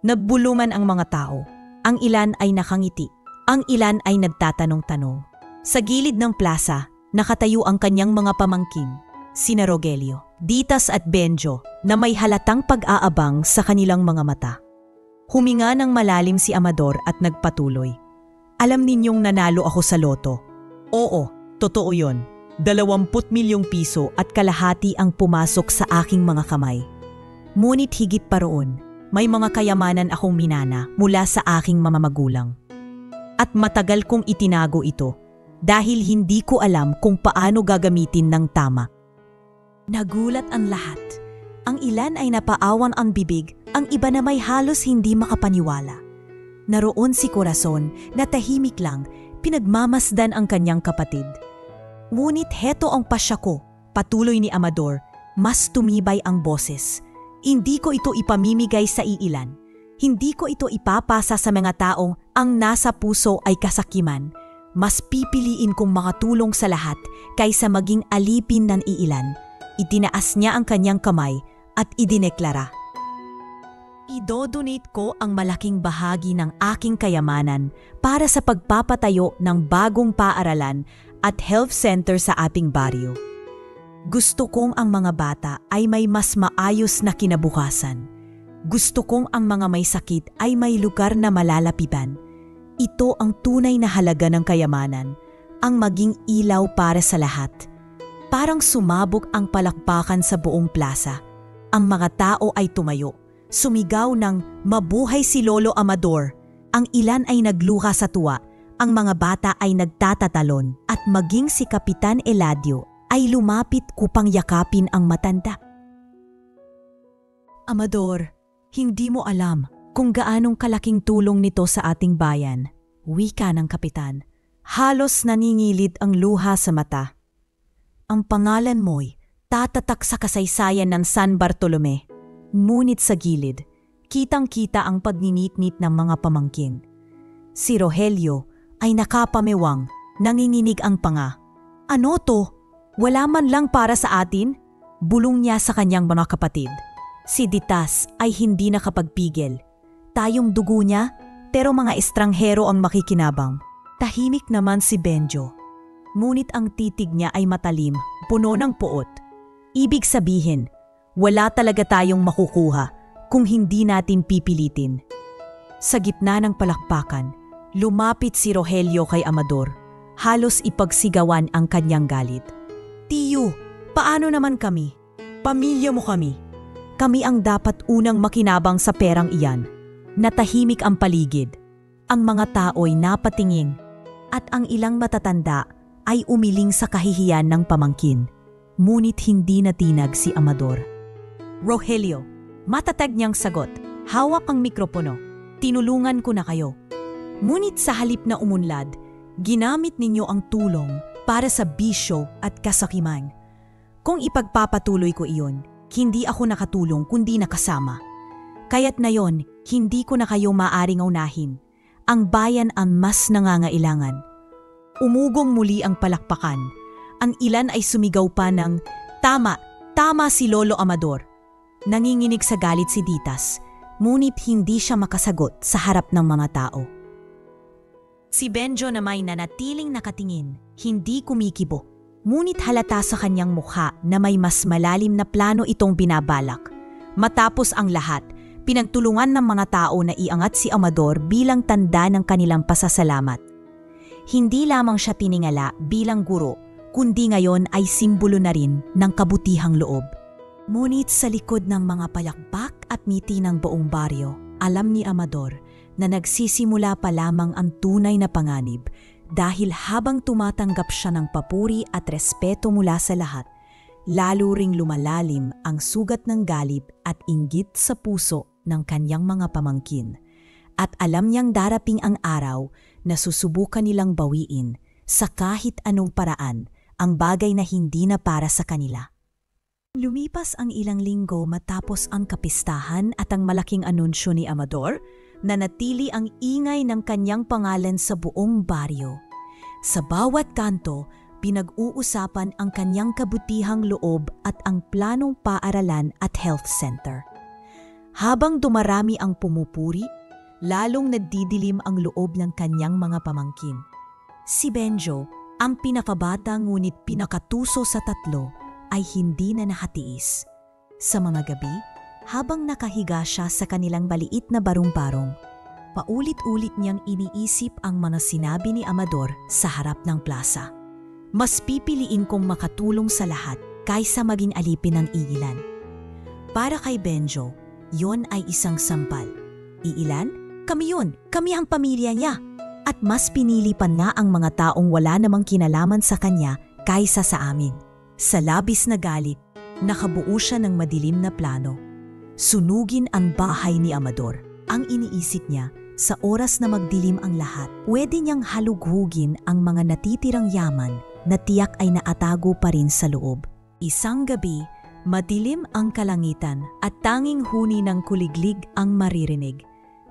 Nagbuluman ang mga tao. Ang ilan ay nakangiti, ang ilan ay nagtatanong-tanong. Sa gilid ng plaza, nakatayo ang kanyang mga pamangkin, sina Rogelio, Ditas at Benjo, na may halatang pag-aabang sa kanilang mga mata. Huminga ng malalim si Amador at nagpatuloy. "Alam ninyong nanalo ako sa loto." "Oo, totoo yon. 20 milyong piso at kalahati ang pumasok sa aking mga kamay. Ngunit higit pa roon, may mga kayamanan akong minana mula sa aking mamamagulang. At matagal kong itinago ito dahil hindi ko alam kung paano gagamitin ng tama." Nagulat ang lahat. Ang ilan ay napaawan ang bibig, ang iba na may halos hindi makapaniwala. Naroon si Corazon na tahimik lang, pinagmamasdan ang kanyang kapatid. "Ngunit heto ang pasya ko," patuloy ni Amador, mas tumibay ang boses. "Hindi ko ito ipamimigay sa iilan. Hindi ko ito ipapasa sa mga taong ang nasa puso ay kasakiman. Mas pipiliin kong makatulong sa lahat kaysa maging alipin ng iilan." Itinaas niya ang kanyang kamay at idineklara, "Idodonate ko ang malaking bahagi ng aking kayamanan para sa pagpapatayo ng bagong paaralan at health center sa ating baryo. Gusto kong ang mga bata ay may mas maayos na kinabukasan. Gusto kong ang mga may sakit ay may lugar na malalapitan. Ito ang tunay na halaga ng kayamanan, ang maging ilaw para sa lahat." Parang sumabog ang palakpakan sa buong plaza. Ang mga tao ay tumayo, sumigaw ng "Mabuhay si Lolo Amador!" Ang ilan ay nagluha sa tuwa, ang mga bata ay nagtatatalon, at maging si Kapitan Eladio ay lumapit upang yakapin ang matanda. "Amador, hindi mo alam kung gaanong kalaking tulong nito sa ating bayan," wika ng kapitan. Halos naningilid ang luha sa mata. "Ang pangalan mo'y tatatak sa kasaysayan ng San Bartolome." Ngunit sa gilid, kitang-kita ang pagninitnit ng mga pamangkin. Si Rogelio ay nakapamewang, Nanginginig ang panga. Ano to? Wala man lang para sa atin? Bulong niya sa kanyang mga kapatid. Si Ditas ay hindi nakapagpigil. Tayong dugo niya, pero mga estranghero ang makikinabang. Tahimik naman si Benjo. Ngunit ang titig niya ay matalim, puno ng puot. Ibig sabihin, wala talaga tayong makukuha kung hindi natin pipilitin. Sa gitna ng palakpakan, lumapit si Rogelio kay Amador. Halos ipagsigawan ang kanyang galit. Tiyo, paano naman kami? Pamilya mo kami. Kami ang dapat unang makinabang sa perang iyan. Natahimik ang paligid. Ang mga tao'y napatingin at ang ilang matatanda ay umiling sa kahihiyan ng pamangkin. Ngunit hindi natinag si Amador. Rogelio, matatag niyang sagot. Hawak ang mikropono. Tinulungan ko na kayo. Ngunit sa halip na umunlad, ginamit ninyo ang tulong para sa bisyo at kasakiman. Kung ipagpapatuloy ko iyon, hindi ako nakatulong kundi nakasama. Kaya't na yon, hindi ko na kayo maaring unahin. Ang bayan ang mas nangangailangan. Umugong muli ang palakpakan. Ang ilan ay sumigaw pa ng, "Tama! Tama si Lolo Amador!" Nanginginig sa galit si Ditas, ngunit hindi siya makasagot sa harap ng mga tao. Si Benjo na may nanatiling nakatingin, hindi kumikibo. Ngunit halata sa kanyang mukha na may mas malalim na plano itong binabalak. Matapos ang lahat, pinagtulungan ng mga tao na iangat si Amador bilang tanda ng kanilang pasasalamat. Hindi lamang siya tiningala bilang guro, kundi ngayon ay simbolo na rin ng kabutihang loob. Ngunit sa likod ng mga palakpak at ngiti ng buong baryo, alam ni Amador na nagsisimula pa lamang ang tunay na panganib dahil habang tumatanggap siya ng papuri at respeto mula sa lahat, lalo ring lumalalim ang sugat ng galib at inggit sa puso ng kanyang mga pamangkin. At alam niyang darating ang araw na susubukan nilang bawiin sa kahit anong paraan ang bagay na hindi na para sa kanila. Lumipas ang ilang linggo matapos ang kapistahan at ang malaking anunsyo ni Amador, nanatili ang ingay ng kanyang pangalan sa buong baryo. Sa bawat kanto, pinag-uusapan ang kanyang kabutihang loob at ang planong paaralan at health center. Habang dumarami ang pumupuri, lalong nagdidilim ang loob ng kanyang mga pamangkin. Si Benjo, ang pinakabata ngunit pinakatuso sa tatlo, ay hindi na nakatiis. Sa mga gabi, habang nakahiga siya sa kanilang maliit na barong-barong, paulit-ulit niyang iniisip ang mga sinabi ni Amador sa harap ng plaza. Mas pipiliin kong makatulong sa lahat kaysa maging alipin ng iilan. Para kay Benjo, yon ay isang sampal. Iilan? Kami yun, kami ang pamilya niya. At mas pinili pa nga ang mga taong wala namang kinalaman sa kanya kaysa sa amin. Sa labis na galit, nakabuo siya ng madilim na plano. Sunugin ang bahay ni Amador. Ang iniisip niya, sa oras na magdilim ang lahat, pwede niyang halughugin ang mga natitirang yaman na tiyak ay naatago pa rin sa loob. Isang gabi, madilim ang kalangitan at tanging huni ng kuliglig ang maririnig.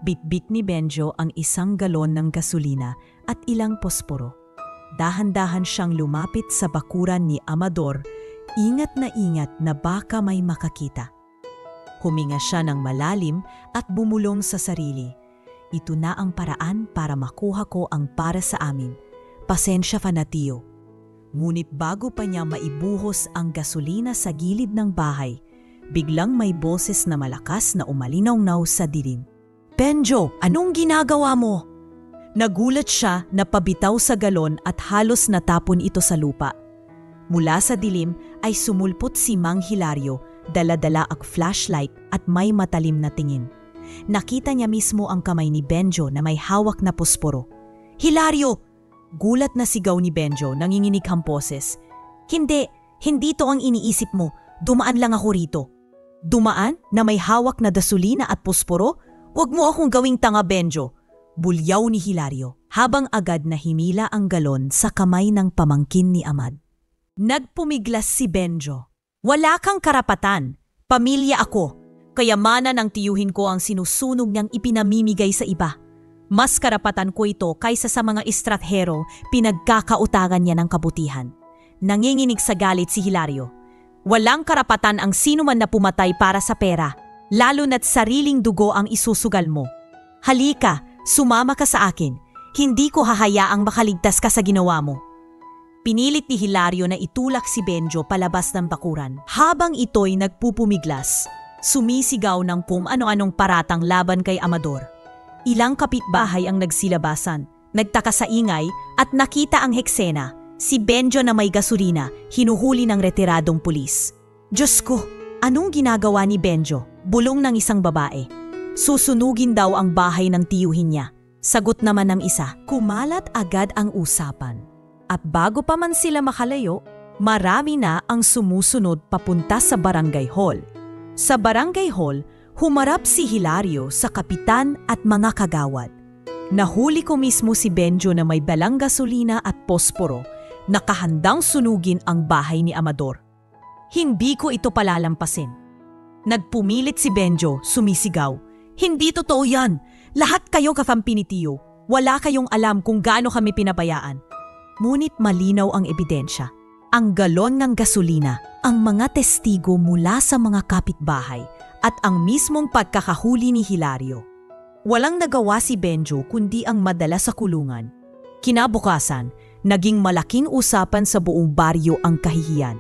Bitbit ni Benjo ang isang galon ng gasolina at ilang posporo. Dahan-dahan siyang lumapit sa bakuran ni Amador, ingat na baka may makakita. Huminga siya ng malalim at bumulong sa sarili. Ito na ang paraan para makuha ko ang para sa amin. Pasensya ka na, tiyo. Ngunit bago pa niya maibuhos ang gasolina sa gilid ng bahay, biglang may boses na malakas na umalinaw-naw sa dilim. Benjo, anong ginagawa mo? Nagulat siya na pabitaw sa galon at halos natapon ito sa lupa. Mula sa dilim ay sumulpot si Mang Hilario, dala-dala ang flashlight at may matalim na tingin. Nakita niya mismo ang kamay ni Benjo na may hawak na posporo. Hilario! Gulat na sigaw ni Benjo, nanginginig ang boses. Hindi to ang iniisip mo. Dumaan lang ako rito. Dumaan na may hawak na gasolina at posporo? Huwag mo akong gawing tanga, Benjo. Bulyaw ni Hilario habang agad na himila ang galon sa kamay ng pamangkin ni Amad. Nagpumiglas si Benjo. Wala kang karapatan. Pamilya ako. Kayamanan ng tiyuhin ko ang sinusunog niyang ipinamimigay sa iba. Mas karapatan ko ito kaysa sa mga estrathero pinagkakautangan niya ng kabutihan. Nanginginig sa galit si Hilario. Walang karapatan ang sino man na pumatay para sa pera, lalo na't sariling dugo ang isusugal mo. Halika, sumama ka sa akin. Hindi ko hahayaang makaligtas ka sa ginawa mo. Pinilit ni Hilario na itulak si Benjo palabas ng bakuran. Habang ito'y nagpupumiglas, sumisigaw ng kung ano-anong paratang laban kay Amador. Ilang kapitbahay ang nagsilabasan, nagtaka sa ingay at nakita ang heksena, si Benjo na may gasolina, hinuhuli ng retiradong pulis. Diyos ko, anong ginagawa ni Benjo? Bulong ng isang babae. Susunugin daw ang bahay ng tiyuhin niya. Sagot naman ng isa. Kumalat agad ang usapan. At bago pa man sila makalayo, marami na ang sumusunod papunta sa barangay hall. Sa barangay hall, humarap si Hilario sa kapitan at mga kagawad. Nahuli ko mismo si Benjo na may dalang gasolina at posporo, nakahandang sunugin ang bahay ni Amador. Hindi ko ito palalampasin. Nagpumilit si Benjo, sumisigaw. Hindi totoo yan! Lahat kayo kakampi ni Tiyo. Wala kayong alam kung gaano kami pinabayaan. Ngunit malinaw ang ebidensya. Ang galon ng gasolina, ang mga testigo mula sa mga kapitbahay, at ang mismong pagkakahuli ni Hilario. Walang nagawa si Benjo kundi ang madala sa kulungan. Kinabukasan, naging malaking usapan sa buong baryo ang kahihiyan.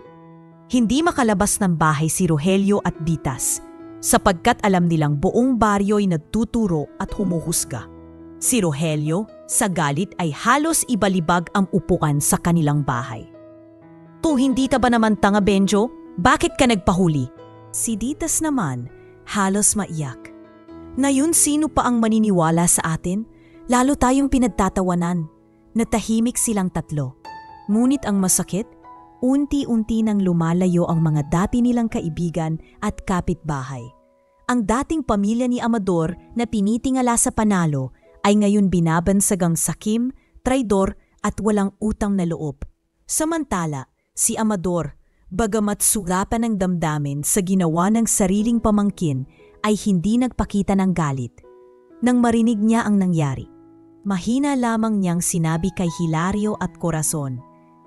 Hindi makalabas ng bahay si Rogelio at Ditas, sapagkat alam nilang buong baryo'y nagtuturo at humuhusga. Si Rogelio, sa galit ay halos ibalibag ang upuan sa kanilang bahay. Hindi ka ba naman tanga, Benjo? Bakit ka nagpahuli? Si Ditas naman, halos maiyak. Ngayon sino pa ang maniniwala sa atin? Lalo tayong pinagtatawanan. Natahimik silang tatlo. Ngunit ang masakit, unti-unti nang lumalayo ang mga dati nilang kaibigan at kapitbahay. Ang dating pamilya ni Amador na pinitingala sa panalo ay ngayon binabansagang sakim, traidor at walang utang na loob. Samantala, si Amador, bagamat sulapan ng damdamin sa ginawa ng sariling pamangkin, ay hindi nagpakita ng galit. Nang marinig niya ang nangyari, mahina lamang niyang sinabi kay Hilario at Corazon,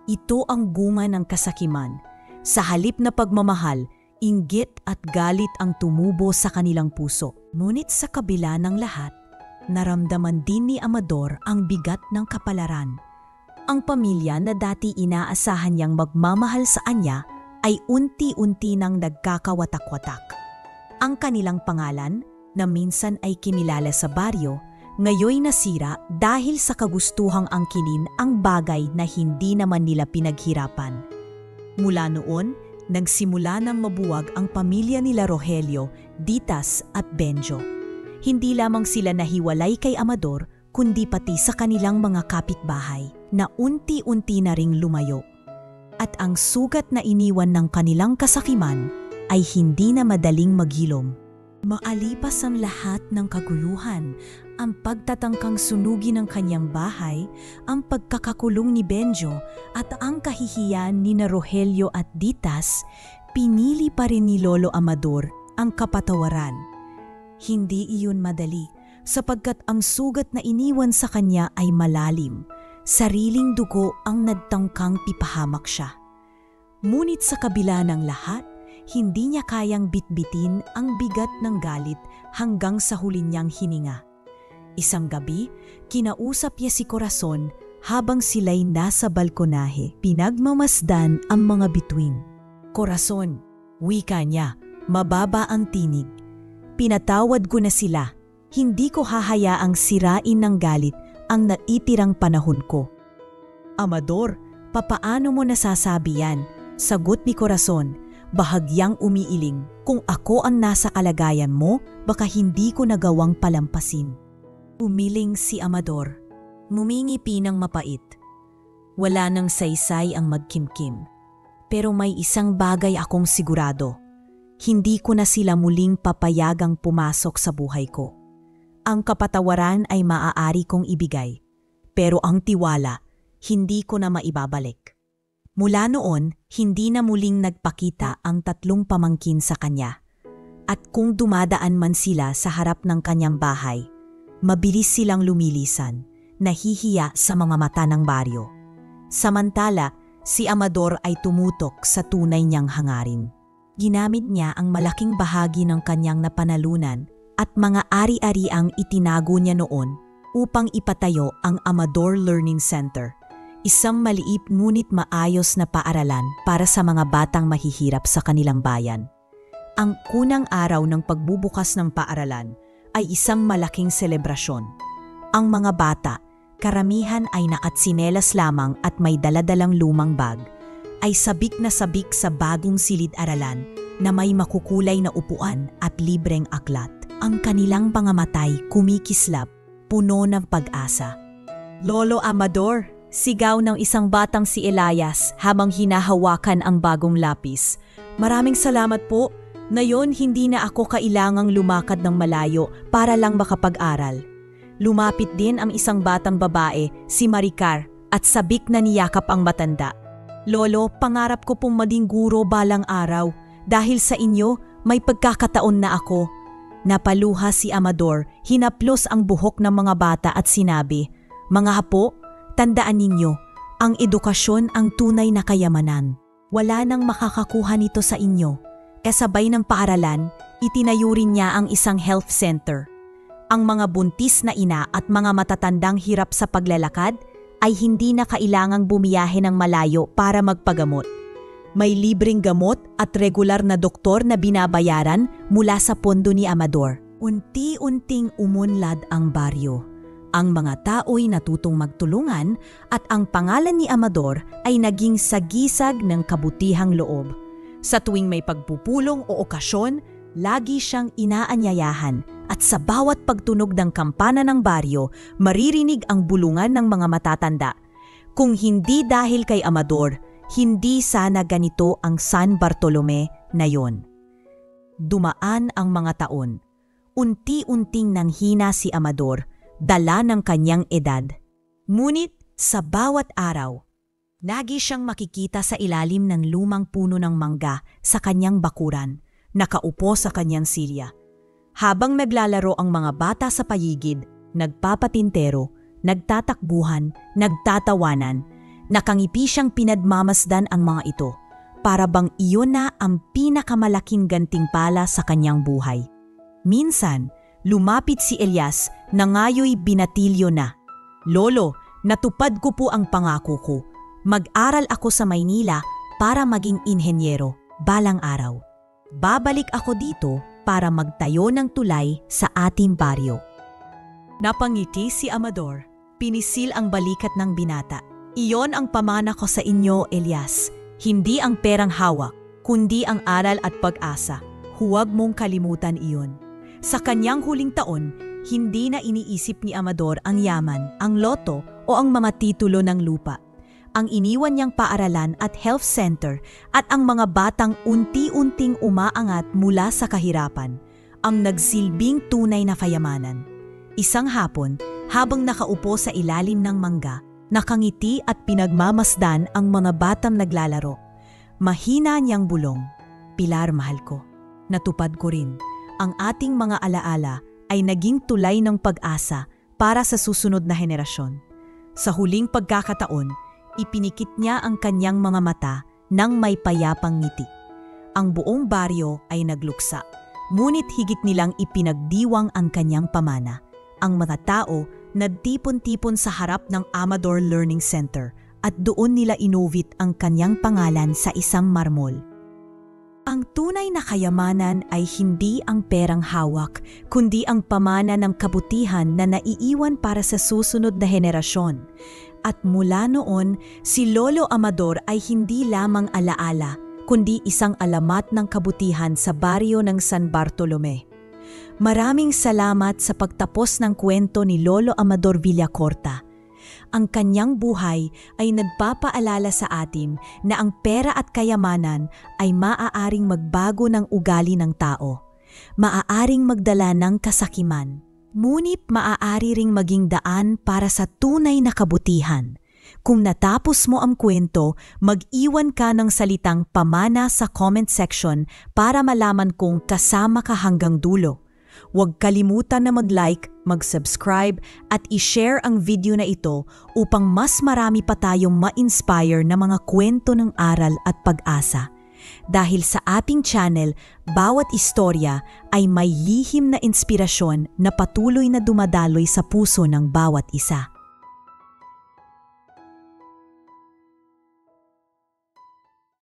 ito ang bunga ng kasakiman. Sa halip na pagmamahal, inggit at galit ang tumubo sa kanilang puso. Ngunit sa kabila ng lahat, naramdaman din ni Amador ang bigat ng kapalaran. Ang pamilya na dati inaasahan niyang magmamahal sa kanya ay unti-unti nang nagkakawatak-watak. Ang kanilang pangalan, na minsan ay kinilala sa baryo, ngayoy nasira dahil sa kagustuhang angkinin ang bagay na hindi naman nila pinaghirapan. Mula noon, nagsimula ng mabuwag ang pamilya nila Rogelio, Ditas at Benjo. Hindi lamang sila nahiwalay kay Amador, kundi pati sa kanilang mga kapitbahay na unti-unti na ring lumayo. At ang sugat na iniwan ng kanilang kasakiman ay hindi na madaling maghilom. Maalipas ang lahat ng kaguluhan, ang pagtatangkang sunugin ng kanyang bahay, ang pagkakakulong ni Benjo at ang kahihiyan ni Rogelio at Ditas, pinili pa rin ni Lolo Amador ang kapatawaran. Hindi iyon madali, sapagkat ang sugat na iniwan sa kanya ay malalim. Sariling dugo ang nagtangkang ipahamak siya. Ngunit sa kabila ng lahat, hindi niya kayang bitbitin ang bigat ng galit hanggang sa huli niyang hininga. Isang gabi, kinausap niya si Corazon habang sila'y nasa balkonahe. Pinagmamasdan ang mga bituin. Corazon, wika niya, mababa ang tinig. Pinatawad ko na sila. Hindi ko hahayaang sirain ng galit ang naitirang panahon ko. Amador, papaano mo nasasabi yan? Sagot ni Corazon, bahagyang umiiling. Kung ako ang nasa kalagayan mo, baka hindi ko nagawang palampasin. Umiling si Amador. Mumingipi ng mapait. Wala nang saysay ang magkimkim. Pero may isang bagay akong sigurado. Hindi ko na sila muling papayagang pumasok sa buhay ko. Ang kapatawaran ay maaari kong ibigay, pero ang tiwala, hindi ko na maibabalik. Mula noon, hindi na muling nagpakita ang tatlong pamangkin sa kanya. At kung dumadaan man sila sa harap ng kanyang bahay, Mabilis silang lumilisan, nahihiya sa mga mata ng baryo. Samantala, si Amador ay tumutok sa tunay niyang hangarin. Ginamit niya ang malaking bahagi ng kanyang napanalunan at mga ari-ariang itinago niya noon upang ipatayo ang Amador Learning Center, isang maliit ngunit maayos na paaralan para sa mga batang mahihirap sa kanilang bayan. Ang unang araw ng pagbubukas ng paaralan ay isang malaking selebrasyon. Ang mga bata, karamihan ay nakatsinelas lamang at may daladalang lumang bag, ay sabik na sabik sa bagong silid-aralan na may makukulay na upuan at libreng aklat. Ang kanilang mga matay kumikislap, puno ng pag-asa. "Lolo Amador!" Sigaw ng isang batang si Elias habang hinahawakan ang bagong lapis. "Maraming salamat po. Ngayon hindi na ako kailangang lumakad ng malayo para lang makapag-aral." Lumapit din ang isang batang babae, si Maricar, at sabik na niyakap ang matanda. "Lolo, pangarap ko pong maging guro balang araw. Dahil sa inyo, may pagkakataon na ako." Napaluha si Amador, hinaplos ang buhok ng mga bata at sinabi, "Mga apo, tandaan ninyo, ang edukasyon ang tunay na kayamanan. Wala nang makakakuha nito sa inyo." Kasabay ng paaralan, itinayo rin niya ang isang health center. Ang mga buntis na ina at mga matatandang hirap sa paglalakad ay hindi na kailangang bumiyahe ng malayo para magpagamot. May libreng gamot at regular na doktor na binabayaran mula sa pondo ni Amador. Unti-unting umunlad ang baryo. Ang mga tao'y natutong magtulungan at ang pangalan ni Amador ay naging sagisag ng kabutihang loob. Sa tuwing may pagpupulong o okasyon, lagi siyang inaanyayahan at sa bawat pagtunog ng kampana ng baryo, maririnig ang bulungan ng mga matatanda. Kung hindi dahil kay Amador, hindi sana ganito ang San Bartolome na yon. Dumaan ang mga taon. Unti-unting nanghina si Amador, dala ng kanyang edad. Ngunit sa bawat araw, lagi siyang makikita sa ilalim ng lumang puno ng mangga sa kanyang bakuran, nakaupo sa kanyang silya. Habang naglalaro ang mga bata sa paligid, nagpapatintero, nagtatakbuhan, nagtatawanan, nakangipi siyang pinadmamasdan ang mga ito, para bang iyon na ang pinakamalaking gantimpala sa kanyang buhay. Minsan, lumapit si Elias na ngayo'y binatilyo na. "Lolo, natupad ko po ang pangako ko. Mag-aral ako sa Maynila para maging inhenyero balang araw. Babalik ako dito para magtayo ng tulay sa ating baryo." Napangiti si Amador. Pinisil ang balikat ng binata. "Iyon ang pamana ko sa inyo, Elias. Hindi ang perang hawak, kundi ang aral at pag-asa. Huwag mong kalimutan iyon." Sa kanyang huling taon, hindi na iniisip ni Amador ang yaman, ang loto o ang mga titulo ng lupa. Ang iniwan niyang paaralan at health center at ang mga batang unti-unting umaangat mula sa kahirapan, ang nagsilbing tunay na kayamanan. Isang hapon, habang nakaupo sa ilalim ng mangga, nakangiti at pinagmamasdan ang mga batang naglalaro. Mahina niyang bulong, "Pilar, mahal ko, natupad ko rin. Ang ating mga alaala ay naging tulay ng pag-asa para sa susunod na henerasyon." Sa huling pagkakataon, ipinikit niya ang kanyang mga mata ng may payapang ngiti. Ang buong baryo ay nagluksa, ngunit higit nilang ipinagdiwang ang kanyang pamana. Ang mga tao nagtipon-tipon sa harap ng Amador Learning Center at doon nila inovit ang kanyang pangalan sa isang marmol. Ang tunay na kayamanan ay hindi ang perang hawak, kundi ang pamana ng kabutihan na naiiwan para sa susunod na henerasyon. At mula noon, si Lolo Amador ay hindi lamang alaala, kundi isang alamat ng kabutihan sa baryo ng San Bartolome. Maraming salamat sa pagtapos ng kwento ni Lolo Amador Villacorta. Ang kanyang buhay ay nagpapaalala sa atin na ang pera at kayamanan ay maaaring magbago ng ugali ng tao, maaaring magdala ng kasakiman, ngunit maaari ring maging daan para sa tunay na kabutihan. Kung natapos mo ang kwento, mag-iwan ka ng salitang pamana sa comment section para malaman kung kasama ka hanggang dulo. Huwag kalimutan na mag-like, mag-subscribe at i-share ang video na ito upang mas marami pa tayong ma-inspire na mga kwento ng aral at pag-asa. Dahil sa ating channel, bawat istorya ay may lihim na inspirasyon na patuloy na dumadaloy sa puso ng bawat isa.